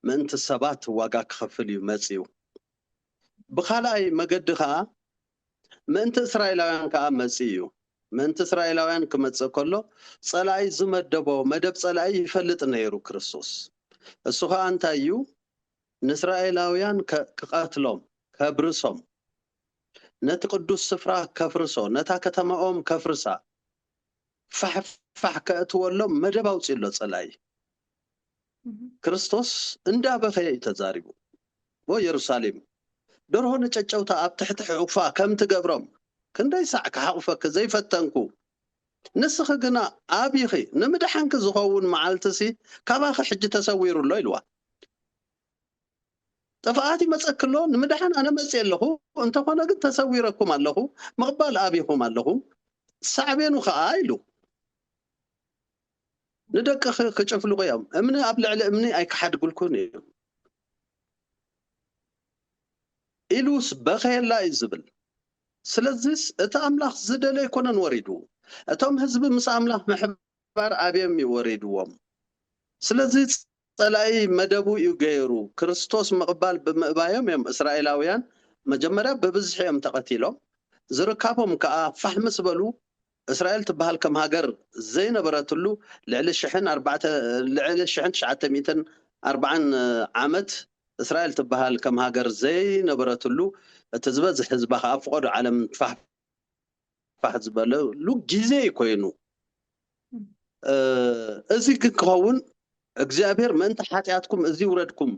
ምእንቲ ሰባት ዋጋ ክኸፍል እዩ መጺኡ ብኻልኣይ መገዲ ከዓ ምእንቲ እስራኤላውያን ከዓ መጺ እዩ ምእንቲ እስራኤላውያን ክመጽእ ከሎ ጸላኢ ዝመደቦ መደብ ጸላኢ ይፈልጥ ነይሩ ክርስቶስ እሱ ከዓ እንታይ እዩ ንእስራኤላውያን ክቐትሎም ከብርሶም ነቲ ቅዱስ ስፍራ ከፍርሶ ነታ ከተማኦም ከፍርሳ ፋሕ ከእትወሎም መደብ ኣውፂሎ ጸላኢ ክርስቶስ እንዳበኸየ ተዛሪቡ ወኢየሩሳሌም ደርሆ ንጨጨውታ ኣብ ትሕቲ ሕቑፋ ከም ትገብሮም ክንደይ ሳዕ ክሓቑፈክ ዘይፈተንኩ ንስኺ ግና ኣብይኺ ንምድሓንክ ዝኸውን መዓልትሲ ካባኺ ሕጂ ተሰዊሩሎ ኢልዋ ጥፍኣት ይመፀክሎ ንምድሓን ኣነ መፅእ ኣለኹ እንተኾነ ግን ተሰዊረኩም ኣለኹ ምቕባል ኣብይኹም ኣለኹ ሳዕቤኑ ከዓ ኢሉ ንደቂ ክጭፍልቑ እዮም እምኒ ኣብ ልዕሊ እምኒ ኣይክሓድጉልኩን እዩ ኢሉስ በኸየላ እዩ ዝብል ስለዚስ እቲ ኣምላኽ ዝደለ ይኮነን ወሪዱ እቶም ህዝቢ ምስ ኣምላኽ ምሕባር ኣብዮም እዩ ወሪድዎም ስለዚ ጸላኢ መደቡ እዩ ገይሩ ክርስቶስ ምቕባል ብምእባዮም እዮም እስራኤላውያን መጀመርያ ብብዝሒ እዮም ተቐቲሎም ዝርካቦም ከዓ ፋሕሚ ዝበሉ እስራኤል ትበሃል ከም ሃገር ዘይነበረትሉ ልዕሊ 1940 ዓመት እስራኤል ትበሃል ከም ሃገር ዘይነበረትሉ እቲ ዝበዝሕ ህዝባ ከዓ ፍቆዶ ዓለም ፋሕ ዝበለሉ ግዜ ኮይኑ እዚ ግን ክኸውን እግዚአብሔር ምእንቲ ሓጢአትኩም እዚ ውረድኩም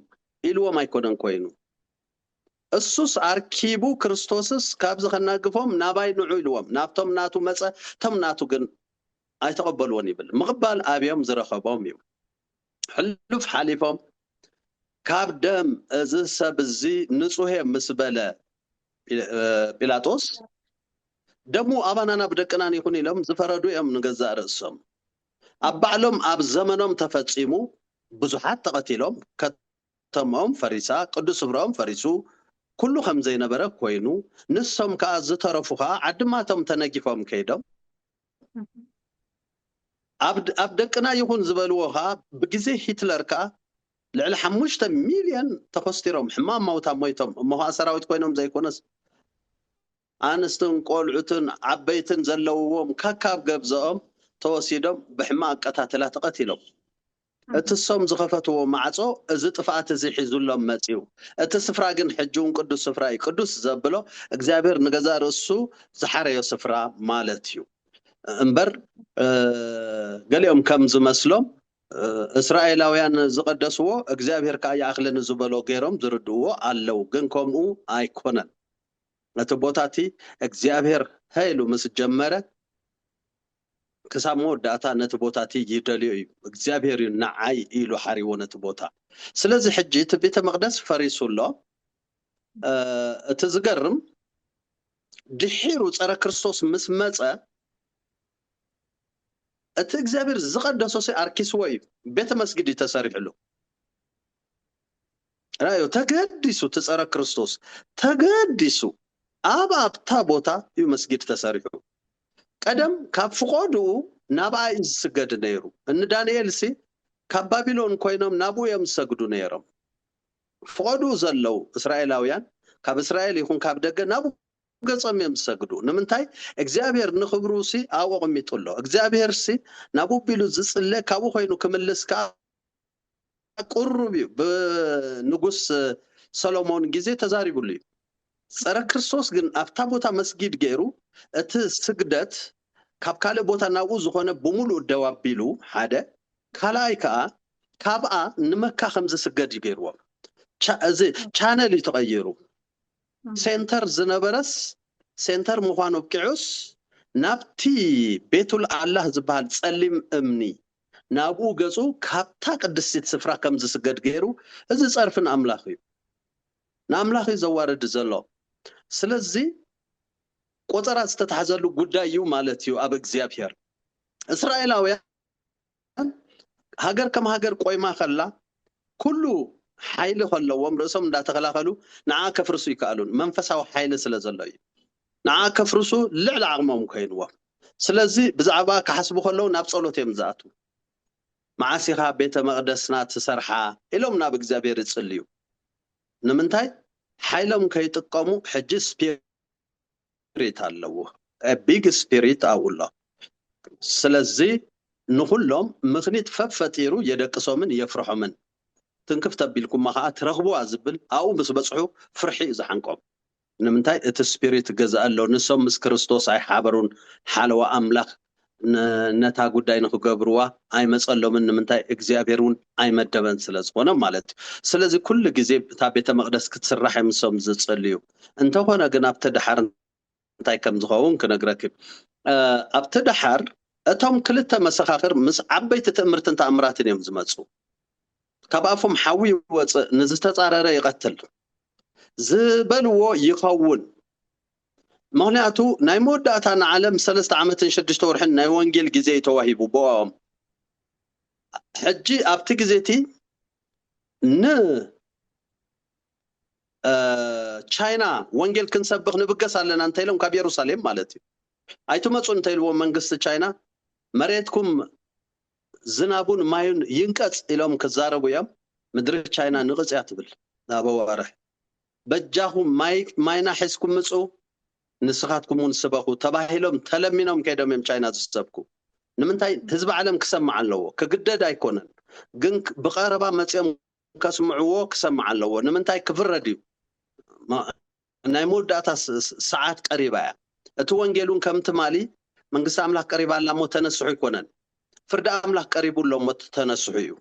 ኢልዎም ኣይኮነን ኮይኑ እሱስ ኣርኪቡ ክርስቶስስ ካብዚ ከናግፎም ናባይ ንዑ ኢልዎም ናብቶም ናቱ መፀ ቶም ናቱ ግን ኣይተቐበልዎን ይብል ምቕባል ኣብዮም ዝረኸቦም እዩ ሕሉፍ ሓሊፎም ካብ ደም እዚ ሰብ እዚ ንጹህ ምስ በለ ጲላጦስ ደሙ ኣባናና ብደቅናን ይኹን ኢሎም ዝፈረዱ እዮም ንገዛእ ርእሶም ኣብ ባዕሎም ኣብ ዘመኖም ተፈጺሙ ብዙሓት ተቐቲሎም ከተሞም ፈሪሳ ቅዱስ ስፍራኦም ፈሪሱ ኩሉ ከም ዘይነበረ ኮይኑ ንሶም ከዓ ዝተረፉ ከዓ ዓድማቶም ተነጊፎም ከይዶም أبدكنا يكون زبلوها بجزء هتلر كا لعل 5 مليون تخسرهم حمام موتا مويتهم ما هو أسراوت كوينهم زي كونس أنستن قولعتن عبيتن زلوهم كاكاب جبزهم توسيدهم بحماق قتاتلات قتلهم እትሶም ዝኸፈትዎ ማዕጾ እዚ ጥፋት እዚ ሒዙሎም መጺው እቲ ስፍራ ግን ሕጁን ቅዱስ ስፍራ እዩ ቅዱስ ዘብሎ እግዚአብሔር ንገዛ ርእሱ ዝሓረዮ ስፍራ ማለት እዩ እምበር ገሊኦም ከም ዝመስሎም እስራኤላውያን ዝቀደስዎ እግዚአብሔር ከዓ ያኽለን ዝበሎ ገይሮም ዝርድዎ አለው ግን ከምኡ አይኮነን እቲ ቦታቲ እግዚአብሔር ኃይሉ ምስ ጀመረ كسامو داتا نتبوتاتي يدليو እግዚአብሔር نعاي إلو حريو نتبوتا سلازي حجي تبيت مقدس فريسو الله تزقرم دحيرو صرا كريستوس مسمصه ات እግዚአብሔር زقدسو سي اركيسوي بيت مسجد يتسرحلو رايو تقدسو تصرا كريستوس تقدسو ابابتا بوتا يو مسجد تسرحو قدم كاب فقودو نابا يسجد نيرو ان دانيال سي كاب بابلون كوينوم نابو يمسجدو نيرم فقودو زلو اسرائيلاويان كاب اسرائيل يكون كاب دغ نابو ገጾም የምሰግዱ ንምንታይ እግዚአብሔር ንኽብሩ ሲ አወቅም ይጥሎ እግዚአብሔር ሲ ናቡ ቢሉ ዝጽለ ካቡ ኮይኑ ክምልስካ ቁርብ በንጉስ ሰሎሞን ጊዜ ተዛሪቡሉ ጸረ ክርስቶስ ግን አፍታ ቦታ መስጊድ ገይሩ እቲ ስግደት ካብ ካለ ቦታ ናቡ ዝኾነ በሙሉ ደዋቢሉ ሓደ ካላይካ ካብአ ንመካ ከምዝ ስገድ ይገይርዎ ቻነል ይተቀየሩ سنتر زنبرس سنتر مخانو بكعوس نابتي بيتول الله زبال تسلم امني نابو قصو كابتا قدسيت سفرا كمز سقد غيرو ازي صرفن املاخي ناملاخي زوارد زلو سلزي قطرات ستتحزلو قدايو مالتيو اب اكزيابير اسرائيلاويان هاجر كم هاجر قويما خلا كله حيل خلوهم رسم دا تخلاخلو نعا كفرسو يكالون منفساو حيل سلازلو نعا كفرسو لعل عقمهم كينوا سلازي بزعبا كحسبو خلو ناب صلوت يمزاتو معاسيخا بيت مقدسنا تسرحا إلهم ناب اكزابير يتصليو نمنتاي حيلهم كيتقامو حجي سبيريت اللو a big spirit أولا سلازي نخلهم مخنيت ففتيرو يدقسو من يفرحو من تنكف تبيلكم ما ترغبوا عزبل او بس بصحو فرحي اذا حنقوم نمنتاي ات سبيريت غزا الله نسوم مس كريستوس اي حابرون حلوه املاك نتا غداي نخ غبروا اي مصلو من نمنتاي اغزيابيرون اي مدبن سلازونه مالت سلازي كل غزي تا بيت مقدس كتسرح يمسوم زصليو انت هنا غنا بتدحر انتاي كم زخون كنغرك ابتدحر اتم كلته مسخاخر مس عبيت تامرتن تامراتن يم زمصو كابافهم حوي وص نزتصارره يقتل زبلو يخون مغنياتو ناي موداتنا عالم 3 عامت 6 ورحن ناي وانجيل غزي توهيبو بوام حجي ابتي غزيتي ن تشاينا وانجيل كنسبخ نبقس علينا انتيلم كاب يروساليم مالتي ايتو مصو انتيلو منغست تشاينا مريتكم زنابون مايون ينقص إلهم كزاربو يام مدر تشاينا نقص يعتبل نابو واره بجاهم ماينا حسكم مصو نسخاتكم ونسبخو تباهيلهم تلمينهم كيدهم يم تشاينا تسبكو نمنتاي حزب عالم كسمع اللو كقدد ايكونن ግን بقربا مصيم كسمعو كسمع اللو نمنتاي كفر رديو ناي موداتا ساعات قريبا اتو وانجيلون كمتمالي منغس املاك قريبا لامو تنسحو يكونن فرد املاك قريبو لهم تنسحيو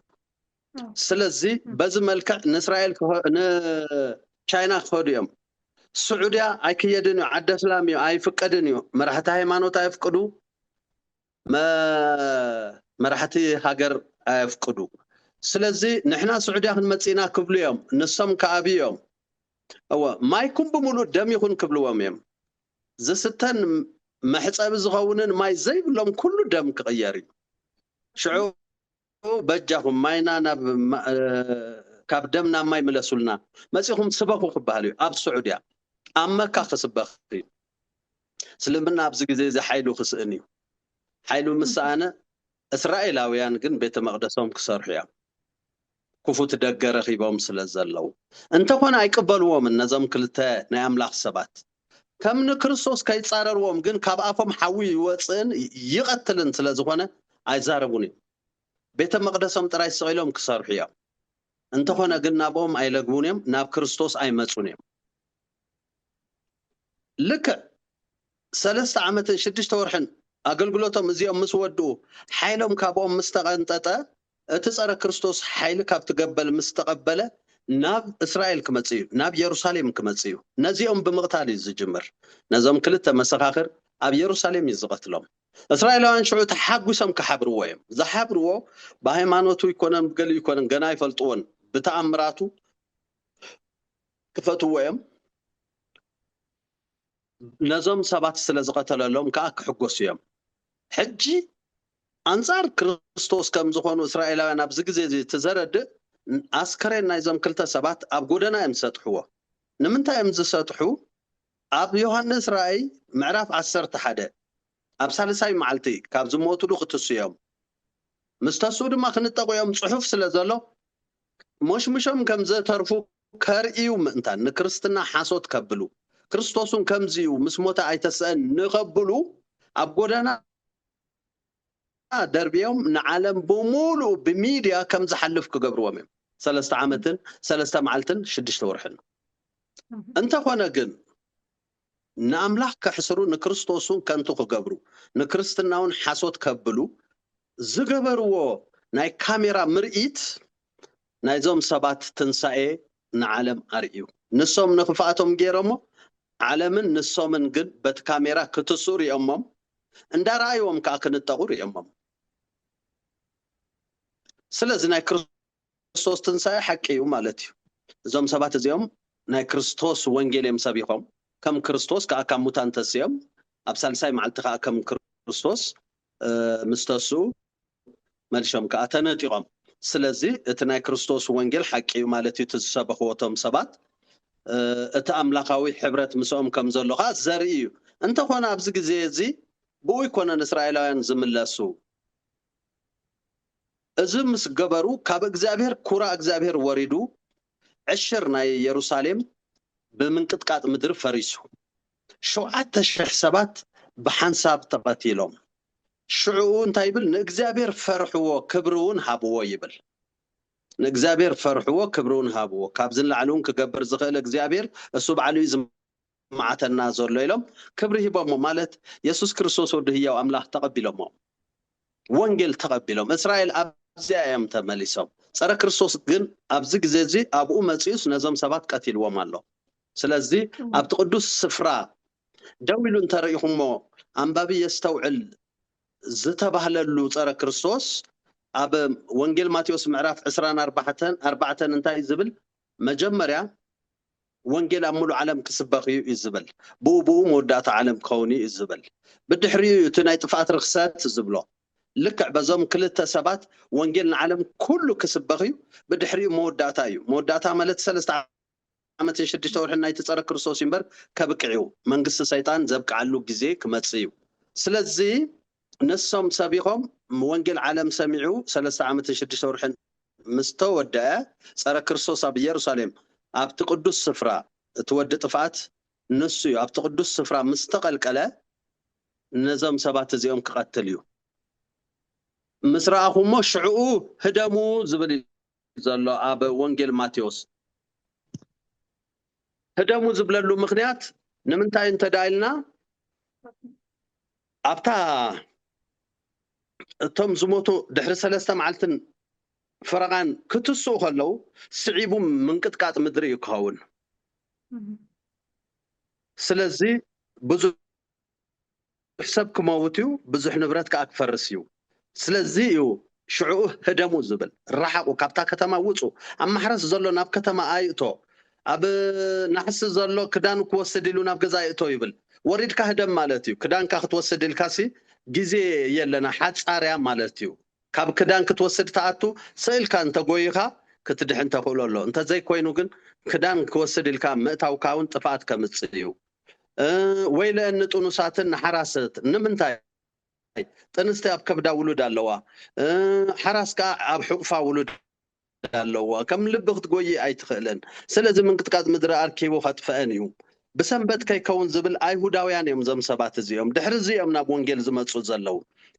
سلازي باز ملكع اسرائيل ن تشاينا خوديوم سعوديا اي كيدنيو عد اسلامي اي فقدنيو مرحتا هيمانوت اي فقدو ما مرحتي هاجر اي فقدو سلازي نحنا سعوديا كنمصينا كبليوم نسم كابيوم هو ما يكون بمولو دم يكون كبلوهم يم زستن محصاب زغونن ماي زي بلهم كله دم كغياري شعو بجاهم ماينا كاب دمنا ماي ملسولنا مسيهم سبخو خباليو اب سعوديا اما كخسبخي سلمنا ابز غزي زي حيلو خسئني حيلو مسانه እስራኤላውያን ግን ቤተ መቅደሶም ክሰርሑ እዮም ክፉት ደገ ረኺቦም ስለ ዘለው እንተኾነ ኣይቅበልዎም እነዞም ክልተ ናይ ኣምላኽ ሰባት ከም ንክርስቶስ ከይፃረርዎም ግን ካብ ኣፎም ሓዊ ይወፅን ይቐትልን ስለ ዝኾነ ኣይዛረቡን እዮም ቤተ መቅደሶም ጥራይ ስቂሎም ክሰርሑ እዮም እንተኾነ ግን ናብኦም ኣይለግቡን እዮም ናብ ክርስቶስ ኣይመፁን እዮም ልክዕ 3 ዓመትን 6 ወርሕን ኣገልግሎቶም እዚኦም ምስ ወድኡ ሓይሎም ካብኦም ምስ ተቐንጠጠ እቲ ፀረ ክርስቶስ ሓይሊ ካብ ትገበል ምስ ተቐበለ ናብ እስራኤል ክመፅእ እዩ ናብ ኢየሩሳሌም ክመፅእ እዩ ነዚኦም ብምቕታል እዩ ዝጅምር ነዞም ክልተ መሰኻኽር ኣብ ኢየሩሳሌም እዩ ዝቐትሎም እስራኤላውያን ሽዑ ተሓጒሶም ክሓብርዎ እዮም ዝሓብርዎ ብሃይማኖቱ ይኮነን ብገሊኡ ይኮነን ገና ይፈልጥዎን ብተኣምራቱ ክፈትዎ እዮም ነዞም ሰባት ስለ ዝቐተለሎም ከዓ ክሕጎሱ እዮም ሕጂ አንጻር ክርስቶስ ከም ዝኾኑ እስራኤላውያን ኣብዚ ግዜ ትዘረድእ ኣስከሬን ናይዞም ክልተ ሰባት ኣብ ጎደና እዮም ዝሰጥሕዎ ንምንታይ እዮም ዝሰጥሑ ኣብ ዮሃንስ ራእይ ምዕራፍ 11 ኣብ ሳልሳይ መዓልቲ ካብ ዝሞትሉ ክትሱ እዮም ምስ ተስኡ ድማ ክንጠቑ እዮም ፅሑፍ ስለ ዘሎ ሞሽሙሾም ከም ዘተርፉ ከርእዩ ምእንታን ንክርስትና ሓሶት ከብሉ ክርስቶስን ከምዚዩ ምስ ሞተ ኣይተስአን ንኸብሉ ኣብ ጎደና دربيهم نعلم بمولو بميديا كم زحلف كجبروا مم 3 عامتن 3 معلتن 6 ورحن انت خونا جن ناملاح كحسرو نكريستوسون كنتو كجبرو نكريستناون حاسوت كبلو زغبرو ناي كاميرا مرئيت نايزوم سبات تنسائي نعلم اريو نسوم نخفاتهم غيرمو عالمن نسومن جن بت كاميرا كتسور يمم اندارايوم كاكنتقور يمم ስለዚህ ናይ ክርስቶስ ትንሳኤ ሓቂ እዩ ማለት እዩ እዞም ሰባት እዚኦም ናይ ክርስቶስ ወንጌል እዮም ሰቢኾም ከም ክርስቶስ ከዓ ካብ ሙታን ተስዮም ኣብ ሳልሳይ መዓልቲ ከዓ ከም ክርስቶስ ምስተሱ መልሾም ከዓ ተነጢቖም ስለዚ እቲ ናይ ክርስቶስ ወንጌል ሓቂ እዩ ማለት እዩ ዝሰበኽዎቶም ሰባት እቲ ኣምላኻዊ ሕብረት ምስኦም ከም ዘሎ ከዓ ዘርኢ እዩ እንተኾነ ኣብዚ ግዜ እዚ ብኡ ይኮነን እስራኤላውያን ዝምለሱ እዝም ምስ ገበሩ ካብ እግዚአብሔር ኩራ እግዚአብሔር ወሪዱ ዕሽር ናይ ኢየሩሳሌም ብምንቅጥቃጥ ምድር ፈሪሱ 7,000 ሰባት ብሓንሳብ ተቐቲሎም ሽዑ እንታይ ይብል ንእግዚአብሔር ፈርሕዎ ክብሩን ሃብዎ ይብል ንእግዚአብሔር ፈርሕዎ ክብሩን ሃብዎ ካብ ዝንላዕሉን ክገብር ዝኽእል እግዚአብሔር እሱ ባዕሉ ዝማዓተና ዘሎ ኢሎም ክብሪ ሂቦሞ ማለት ኢየሱስ ክርስቶስ ወዲ ህያው ኣምላኽ ተቐቢሎሞ ወንጌል ተቐቢሎም እስራኤል ኣብዚኦም ተመሊሶም ፀረ ክርስቶስ ግን ኣብዚ ግዜ እዚ ኣብኡ መፅዩስ ነዞም ሰባት ቀቲልዎም ኣሎ ስለዚ ኣብቲ ቅዱስ ስፍራ ደው ኢሉ እንተሪኢኹሞ ኣንባቢ የስተውዕል ዝተባህለሉ ፀረ ክርስቶስ ኣብ ወንጌል ማቴዎስ ምዕራፍ 24 እንታይ ዝብል መጀመርያ ወንጌል ኣብ ሙሉእ ዓለም ክስበኽ እዩ ዝብል ብኡ መወዳእታ ዓለም ክኸውን እዩ ዝብል ብድሕሪኡ እቲ ናይ ጥፍኣት ርክሰት ዝብሎ ልክዕ በዞም ክልተ ሰባት ወንጌል ንዓለም ኩሉ ክስበኽ እዩ ብድሕሪኡ መወዳእታ እዩ መወዳእታ ማለት 3 ዓመትን 6 ወርሕን ናይቲ ፀረ ክርስቶስ እምበር ከብቅዕዩ መንግስቲ ሰይጣን ዘብቅዓሉ ግዜ ክመፅእ እዩ ስለዚ ንሶም ሰቢኾም ወንጌል ዓለም ሰሚዑ 3 ዓመትን 6 ወርሕን ምስ ተወድአ ፀረ ክርስቶስ ኣብ ኢየሩሳሌም ኣብቲ ቅዱስ ስፍራ እቲ ወዲ ጥፍኣት ንሱ እዩ ኣብቲ ቅዱስ ስፍራ ምስ ተቐልቀለ ነዞም ሰባት እዚኦም ክቐትል እዩ ምስ ረኣኹሞ ሽዑኡ ህደሙ ዝብል ዘሎ ኣብ ወንጌል ማቴዎስ ህደሙ ዝብለሉ ምክንያት ንምንታይ እንተዳይልና ኣብታ እቶም ዝሞቱ ድሕሪ 3 መዓልትን ፈረቓን ክትስኡ ከለው ስዒቡ ምንቅጥቃጥ ምድሪ እዩ ክኸውን ስለዚ ብዙሕ ሰብ ክመውት እዩ ብዙሕ ንብረት ከዓ ክፈርስ እዩ ስለዚ እዩ ሽዑኡ ህደሙ ዝብል ረሓቁ ካብታ ከተማ ውፁ ኣብ ማሕረስ ዘሎ ናብ ከተማ ኣይእቶ ኣብ ናሕሲ ዘሎ ክዳን ክወስድ ኢሉ ናብ ገዛ ኣይእቶ ይብል ወሪድካ ህደም ማለት እዩ ክዳንካ ክትወስድ ኢልካሲ ግዜ የለና ሓፃርያ ማለት እዩ ካብ ክዳን ክትወስድ ተኣቱ ስእልካ እንተጎይኻ ክትድሕን ተኽእሎ ኣሎ እንተዘይኮይኑ ግን ክዳን ክወስድ ኢልካ ምእታውካ እውን ጥፍኣት ከምፅእ እዩ ወይ ለእኒ ጥኑሳትን ሓራስት ንምንታይ ጥንስቲ ኣብ ከብዳ ውሉድ ኣለዋ ሓራስካ ኣብ ሕቁፋ ውሉድ ኣለዋ ከም ልቢ ክትጎይ ኣይትኽእልን ስለዚ ምንቅጥቃጥ ምድሪ ኣርኪቡ ከጥፍአን እዩ ብሰንበት ከይከውን ዝብል ኣይሁዳውያን እዮም ዞም ሰባት እዚኦም ድሕሪ እዚኦም ናብ ወንጌል ዝመፁ ዘለው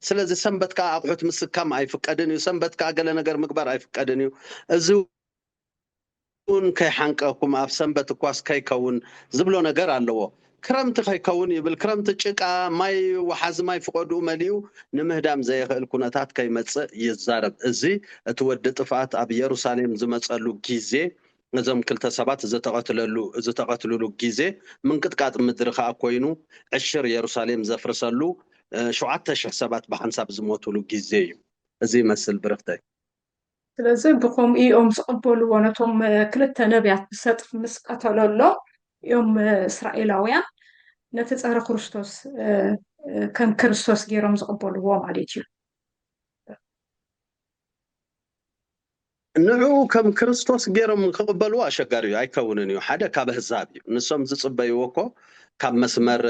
ስለዚ ሰንበትካ ኣቑሑት ምስካም ኣይፍቀድን እዩ ሰንበትካ ገለ ነገር ምግባር ኣይፍቀድን እዩ እዚ እውን ከይሓንቀኩም ኣብ ሰንበት እኳስ ከይከውን ዝብሎ ነገር ኣለዎ ክረምቲ ከይከውን ይብል ክረምቲ ጭቃ ማይ ወሓዚ ማይ ፍቀዱ መሊኡ ንምህዳም ዘይኽእል ኩነታት ከይመፅእ ይዛረብ እዚ እቲ ወዲ ጥፋት ኣብ ኢየሩሳሌም ዝመፀሉ ግዜ እዞም ክልተ ሰባት ዝተቐትልሉ ግዜ ምንቅጥቃጥ ምድሪ ከዓ ኮይኑ ዕሽር ኢየሩሳሌም ዘፍርሰሉ 7,000 ሰባት ብሓንሳብ ዝሞትሉ ግዜ እዩ እዚ ይመስል ብርክተይ ስለዚ ብከምኡ ዝቕበልዎ ነቶም ክልተ ነቢያት ብሰጥፍ ምስ ቀተለሎ እዮም እስራኤላውያን ነቲ ፀረ ክርስቶስ ከም ክርስቶስ ገይሮም ዝቕበልዎ ማለት እዩ ንዑ ከም ክርስቶስ ገይሮም ክቕበልዎ ኣሸጋሪ እዩ ኣይከውንን እዩ ሓደ ካብ ህዛብ እዩ ንሶም ዝፅበይዎ እኮ ካብ መስመር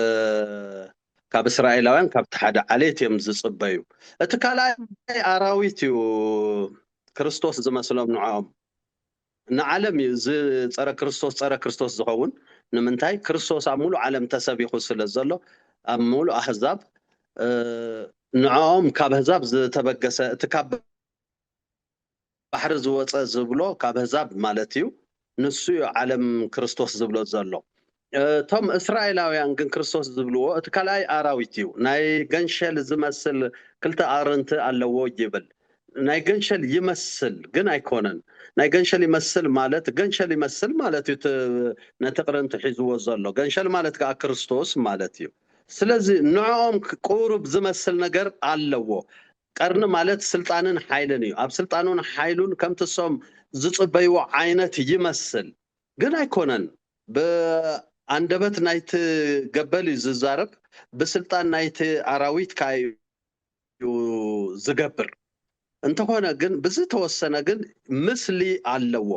ካብ እስራኤላውያን ካብቲ ሓደ ዓሌት እዮም ዝፅበዩ እቲ ካልኣይ ኣራዊት እዩ ክርስቶስ ዝመስሎም ንዖም ንዓለም እዩ ፀረ ክርስቶስ ዝኸውን ንምንታይ ክርስቶስ ኣብ ሙሉእ ዓለም ተሰቢኹ ስለ ዘሎ ኣብ ሙሉእ ኣህዛብ ንዖም ካብ ህዛብ ዝተበገሰ እቲ ካብ ባሕሪ ዝወፀ ዝብሎ ካብ ህዛብ ማለት እዩ ንሱ እዩ ዓለም ክርስቶስ ዝብሎ ዘሎ እቶም እስራኤላውያን ግን ክርስቶስ ዝብልዎ እቲ ካልኣይ ኣራዊት እዩ ናይ ገንሸል ዝመስል ክልተ ኣቅርንቲ ኣለዎ ይብል ናይ ገንሸል ይመስል ግን ኣይኮነን ናይ ገንሸል ይመስል ማለት እዩ ነቲ ቅርንቲ ሒዝዎ ዘሎ ገንሸል ማለት ከዓ ክርስቶስ ማለት እዩ ስለዚ ንዖም ቁሩብ ዝመስል ነገር ኣለዎ ቀርኒ ማለት ስልጣንን ሓይልን እዩ ኣብ ስልጣኑን ሓይሉን ከምቲ ሶም ዝፅበይዎ ዓይነት ይመስል ግን ኣይኮነን ብኣንደበት ናይቲ ገበል እዩ ዝዛረብ ብስልጣን ናይቲ ኣራዊት ካዩ ዝገብር እንተኾነ ግን ብዝተወሰነ ግን ምስሊ ኣለዎ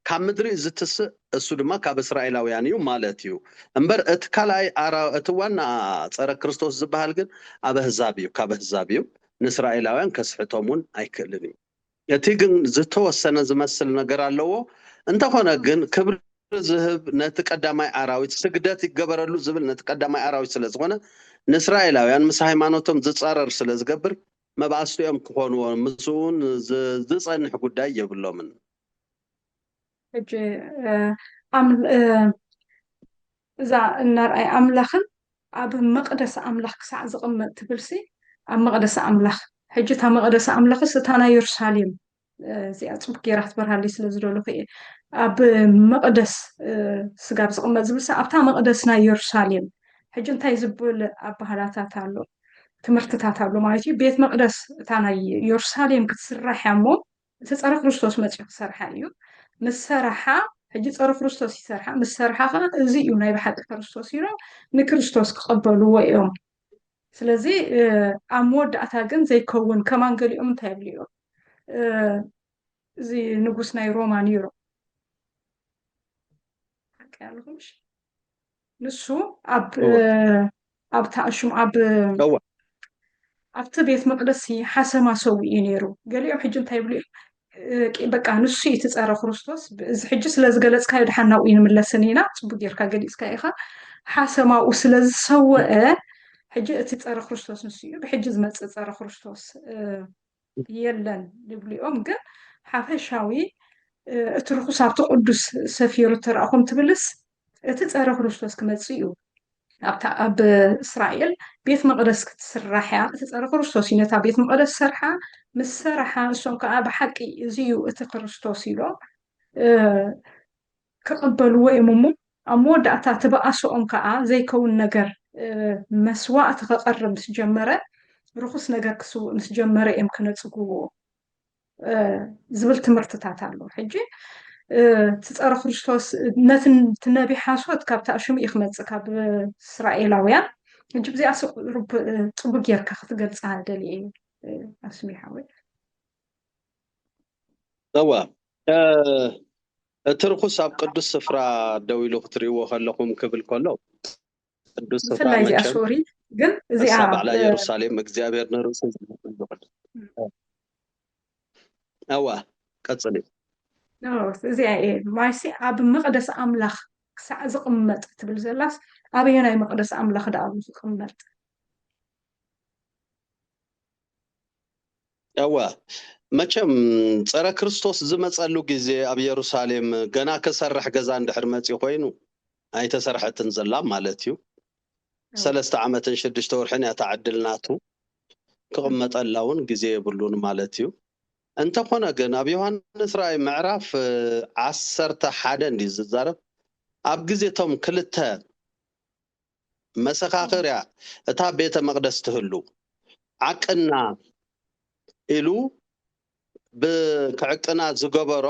ካብ ምድሪ ዝትስእ እሱ ድማ ካብ እስራኤላውያን እዩ ማለት እዩ እምበር እቲ ካልኣይ እቲ ዋና ፀረ ክርስቶስ ዝበሃል ግን ኣብ ህዛብ እዩ ካብ ህዛብ እዩ ንእስራኤላውያን ከስሕቶም እውን ኣይክእልን እዩ እቲ ግን ዝተወሰነ ዝመስል ነገር ኣለዎ እንተኾነ ግን ክብሪ ዝህብ ነቲ ቀዳማይ ኣራዊት ስግደት ይገበረሉ ዝብል ነቲ ቀዳማይ ኣራዊት ስለ ዝኾነ ንእስራኤላውያን ምስ ሃይማኖቶም ዝፃረር ስለ ዝገብር መባእስቲኦም ክኾንዎ ምስ እውን ዝፀንሕ ጉዳይ የብሎምን ሕጂ እዛ እናርኣይ ኣምላኽን ኣብ መቕደስ ኣምላኽ ክሳዕ ዝቕመጥ ትብልሲ ኣብ መቕደስ ኣምላኽ ሕጂ እታ መቕደስ ኣምላኽስ እታ ናይ ኢየሩሳሌም እዚኣ ፅቡቅ ጌራ ክትበርሃለይ ስለ ዝደለኹ እየ ኣብ መቕደስ ስጋብ ዝቕመጥ ዝብልሲ ኣብታ መቕደስ ናይ ኢየሩሳሌም ሕጂ እንታይ ዝብል ኣባህላታት ኣሎ ትምህርትታት ኣሎ ማለት እዩ ቤት መቕደስ እታ ናይ ኢየሩሳሌም ክትስራሕ እሞ እቲ ፀረ ክርስቶስ መፅኡ ክሰርሓ እዩ ምስ ሰራሓ ሕጂ ፀረ ክርስቶስ ይሰርሓ ምስ ሰርሓ ከዓ እዚ እዩ ናይ ብሓቂ ክርስቶስ ኢሎም ንክርስቶስ ክቐበልዎ እዮም ስለዚ ኣብ መወዳእታ ግን ዘይከውን ከማን ገሊኦም እንታይ ይብሉ እዮም እዚ ንጉስ ናይ ሮማ ነይሩ ሓቂያለኹምሽ ንሱ ኣብ ተኣሽሙ ኣብቲ ቤት መቅደስ ሓሰማ ሰውኢ ነይሩ ገሊኦም ሕጂ እንታይ ይብሉ በቃ ንሱ እቲ ፀረ ክርስቶስ እዚ ሕጂ ስለዝገለፅካዮ ድሓን ናብኡ ይንምለስን ኢና ፅቡቅ ጌርካ ገሊፅካ ኢኻ ሓሰማኡ ስለዝሰውአ ሕጂ እቲ ፀረ ክርስቶስ ንሱ እዩ ብሕጂ ዝመፅእ ፀረ ክርስቶስ የለን ይብሉ እዮም ግን ሓፈሻዊ እቲ ርኩስ ኣብቲ ቅዱስ ሰፊሩ ትረኣኹም ትብልስ እቲ ፀረ ክርስቶስ ክመፅእ እዩ ኣብ እስራኤል ቤት መቅደስ ክትስራሕ እያ እቲ ፀረ ክርስቶስ እዩ ነታ ቤት መቅደስ ሰርሓ ምስ ሰራሓ እሶም ከዓ ብሓቂ እዚ እዩ እቲ ክርስቶስ ኢሎም ክቕበልዎ እዮም እሞ ኣብ መወዳእታ ትበኣሶኦም ከዓ ዘይከውን ነገር መስዋእቲ ከቐርብ ምስ ጀመረ ርኩስ ነገር ክስውእ ምስ ጀመረ እዮም ክነፅግዎ ዝብል ትምህርትታት ኣሎ ሕጂ ትፀረ ክርስቶስ ነቲ ነቢ ሓሶት ካብ ተኣሽሙ እዩ ክመፅእ ካብ እስራኤላውያን ሕጂ ብዚኣ ፅቡቅ ጌርካ ክትገልፃ ደልየ እዩ ኣስሚሓወይ እዋ እቲ ርኩስ ኣብ ቅዱስ ስፍራ ደው ኢሉ ክትሪእዎ ከለኹም ክብል ከሎ ቅዱስ ስፍራ ብፍላይ እዚኣ መቸም ሶሪ ግን እዚኣ እሳ ባዕላ ኢየሩሳሌም እግዚአብሔር ንርእሱ ኣዋ ቀጽሊ እዚኣ እየ ማይሲ ኣብ መቕደስ ኣምላኽ ክሳዕ ዝቕመጥ ትብል ዘላስ ኣበየናይ መቕደስ ኣምላኽ ዳ ኣብ ዝቕመጥ ኣዋ መቸም ፀረ ክርስቶስ ዝመጸሉ ጊዜ ኣብ ኢየሩሳሌም ገና ክሰርሕ ገዛ እንድሕር መጺኡ ኮይኑ ኣይተሰርሐትን ዘላ ማለት እዩ 3 ዓመትን 6 ወርሕን እያ ተዓድልናቱ ክቕመጠላ እውን ግዜ የብሉን ማለት እዩ እንተኾነ ግን ኣብ ዮሃንስ ራእይ ምዕራፍ 11 እንዲ ዝዛረብ ኣብ ግዜቶም ክልተ መሰኻኽርያ እታ ቤተ መቕደስ ትህሉ ዓቅና ኢሉ ብክዕቅና ዝገበሮ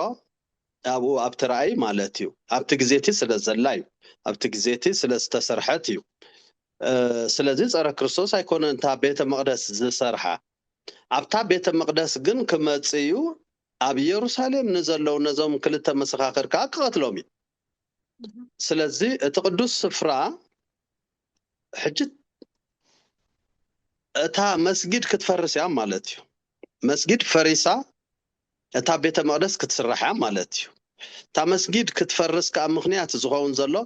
ኣብኡ ኣብቲ ራእይ ማለት እዩ ኣብቲ ግዜቲ ስለ ዘላ እዩ ኣብቲ ግዜቲ ስለ ዝተሰርሐት እዩ ስለዚ ፀረ ክርስቶስ ኣይኮነን እንታ ቤተ መቕደስ ዝሰርሓ ኣብታ ቤተ መቕደስ ግን ክመጽእ እዩ ኣብ ኢየሩሳሌም ንዘለዉ ነዞም ክልተ መሰኻኽር ከዓ ክቐትሎም እዩ ስለዚ እቲ ቅዱስ ስፍራ ሕጂ እታ መስጊድ ክትፈርስ እያ ማለት እዩ መስጊድ ፈሪሳ እታ ቤተ መቕደስ ክትስራሕ እያ ማለት እዩ እታ መስጊድ ክትፈርስ ከዓ ምኽንያት ዝኸውን ዘሎ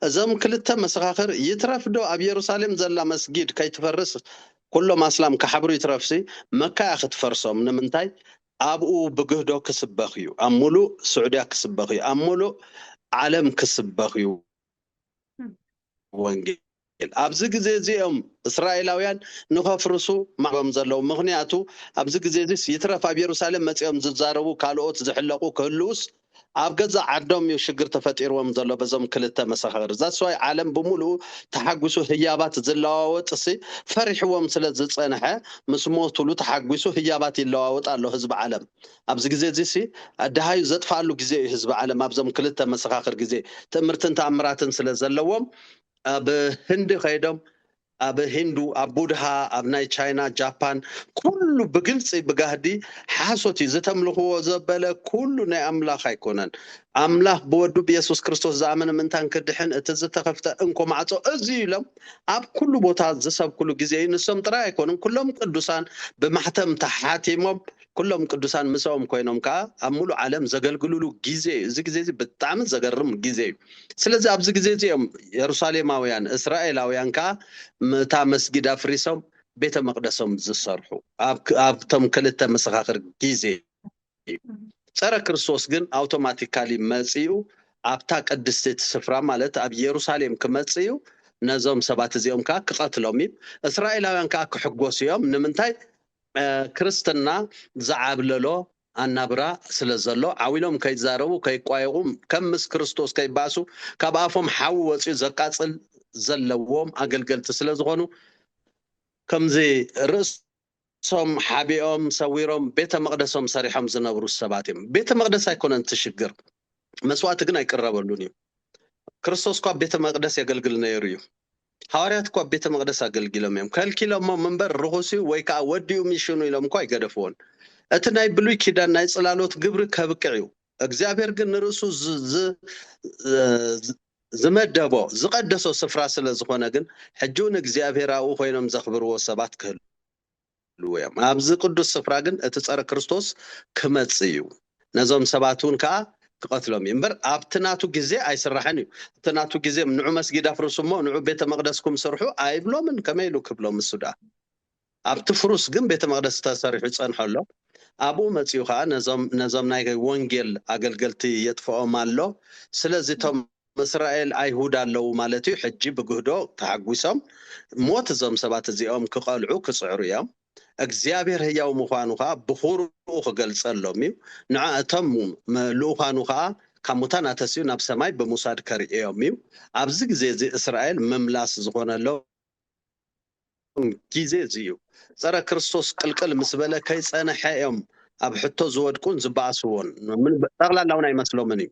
እዞም ክልተ መሰኻኽር ይትረፍዶ ኣብ ኢየሩሳሌም ዘላ መስጊድ ከይትፈርስ ኩሎም ኣስላም ክሓብሩ ይትረፍሲ መካያ ክትፈርሶም ንምንታይ ኣብኡ ብግህዶ ክስበኽ እዩ ኣብ ሙሉእ ስዑድያ ክስበኽ እዩ ኣብ ሙሉእ ዓለም ክስበኽ እዩ ወንጌል ኣብዚ ግዜ እዚኦም እስራኤላውያን ንኸፍርሱ ማዕቦም ዘለዉ ምኽንያቱ ኣብዚ ግዜ እዚ ይትረፍ ኣብ ኢየሩሳሌም መጺኦም ዝዛረቡ ካልኦት ዝሕለቑ ክህልውስ ኣብ ገዛ ዓዶም እዩ ሽግር ተፈጢርዎም ዘሎ በዞም ክልተ መሰኻኽር ዛስዋይ ዓለም ብምሉእ ተሓጒሱ ህያባት ዝለዋወጥሲ ፈሪሕዎም ስለ ዝጸንሐ ምስ ሞትሉ ተሓጒሱ ህያባት ይለዋወጥ ኣሎ ህዝቢ ዓለም ኣብዚ ግዜ እዚ ኣድሃዩ ዘጥፋሉ ግዜ እዩ ህዝቢ ዓለም ኣብዞም ክልተ መሰኻኽር ግዜ ትእምርትን ተኣምራትን ስለ ዘለዎም ኣብ ህንዲ ኸይዶም ኣብ ሂንዱ ኣብ ቡድሃ ኣብ ናይ ቻይና ጃፓን ኩሉ ብግልፂ ብጋህዲ ሓሶት እዩ ዝተምልኽዎ ዘበለ ኩሉ ናይ ኣምላኽ ኣይኮነን ኣምላኽ ብወዱ ብኢየሱስ ክርስቶስ ዝኣመነ ምንታን ክድሕን እቲ ዝተኸፍተ እንኮ ማዕጾ እዚ ኢሎም ኣብ ኩሉ ቦታ ዝሰብክሉ ግዜ እዩ ንሶም ጥራይ ኣይኮኑን ኩሎም ቅዱሳን ብማሕተም ተሓቲሞም ኩሎም ቅዱሳን ምስኦም ኮይኖም ከዓ ኣብ ሙሉእ ዓለም ዘገልግሉሉ ግዜ እዚ ግዜ እዚ ብጣዕሚ ዘገርም ግዜ እዩ ስለዚ ኣብዚ ግዜ እዚኦም ኢየሩሳሌማውያን እስራኤላውያን ከዓ እታ መስጊድ ኣፍሪሶም ቤተ መቕደሶም ዝሰርሑ ኣብቶም ክልተ መሰኻኽር ግዜ ፀረ ክርስቶስ ግን ኣውቶማቲካሊ መጺኡ ኣብታ ቅድስቲ ስፍራ ማለት ኣብ ኢየሩሳሌም ክመጽእ እዩ ነዞም ሰባት እዚኦም ከዓ ክቐትሎም እዩ እስራኤላውያን ከዓ ክሕጎሱ እዮም ንምንታይ ክርስትና ዝዓብለሎ ኣናብራ ስለ ዘሎ ዓዊሎም ከይዛረቡ ከይቋየቑ ከም ምስ ክርስቶስ ከይባሱ ካብ ኣፎም ሓዊ ወፂኡ ዘቃጽል ዘለዎም ኣገልገልቲ ስለ ዝኾኑ ከምዚ ርእሶም ሓቢኦም ሰዊሮም ቤተ መቕደሶም ሰሪሖም ዝነብሩ ሰባት እዮም ቤተ መቕደስ ኣይኮነን ትሽግር መስዋዕቲ ግን ኣይቅረበሉን እዩ ክርስቶስ እኳ ቤተ መቕደስ የገልግል ነይሩ እዩ ሐዋርያት እኳ ቤተ መቕደስ አገልግሎም እዮም ከልኪሎም መንበር ርኹሲ ወይ ከዓ ወዲኡ ሚሽኑ ኢሎም እኳ ይገደፍዎን እቲ ናይ ብሉይ ኪዳን ናይ ጽላሎት ግብሪ ከብቅዕ እዩ እግዚአብሔር ግን ንርእሱ ዝመደቦ ዝቀደሶ ስፍራ ስለ ዝኾነ ግን ሕጂውን እግዚአብሔራዊ ኮይኖም ዘኽብርዎ ሰባት ክህልው እዮም ኣብዚ ቅዱስ ስፍራ ግን እቲ ፀረ ክርስቶስ ክመጽእ እዩ ነዞም ሰባት እውን ከዓ ክቐትሎም እምበር ኣብቲ ናቱ ግዜ ኣይስራሕን እዩ እቲ ናቱ ግዜ ንዑ መስጊድ ኣፍርሱ እሞ ንዑ ቤተ መቕደስኩም ስርሑ ኣይብሎምን ከመይ ኢሉ ክብሎም እሱ ደኣ ኣብቲ ፍሩስ ግን ቤተ መቕደስ ተሰሪሑ ይጸንሐሎ ኣብኡ መጺኡ ከዓ ነዞም ናይ ወንጌል ኣገልገልቲ የጥፍኦም ኣሎ ስለዚ እቶም እስራኤል ኣይሁድ ኣለዉ ማለት እዩ ሕጂ ብግህዶ ተሓጒሶም ሞት እዞም ሰባት እዚኦም ክቐልዑ ክጽዕሩ እዮም እግዚአብሔር ህያው ምዃኑ ከዓ ብኹሩኡ ክገልጸሎም እዩ ንዕቶም ልኡኻኑ ከዓ ካብ ሙታን ኣተስዩ ናብ ሰማይ ብሙሳድ ከርእዮም እዩ ኣብዚ ግዜ እዚ እስራኤል ምምላስ ዝኾነሎ ግዜ እዚ እዩ ፀረ ክርስቶስ ቅልቅል ምስ በለ ከይጸንሐ እዮም ኣብ ሕቶ ዝወድቁን ዝበኣስዎን ጠቕላላ እውን ኣይመስሎምን እዩ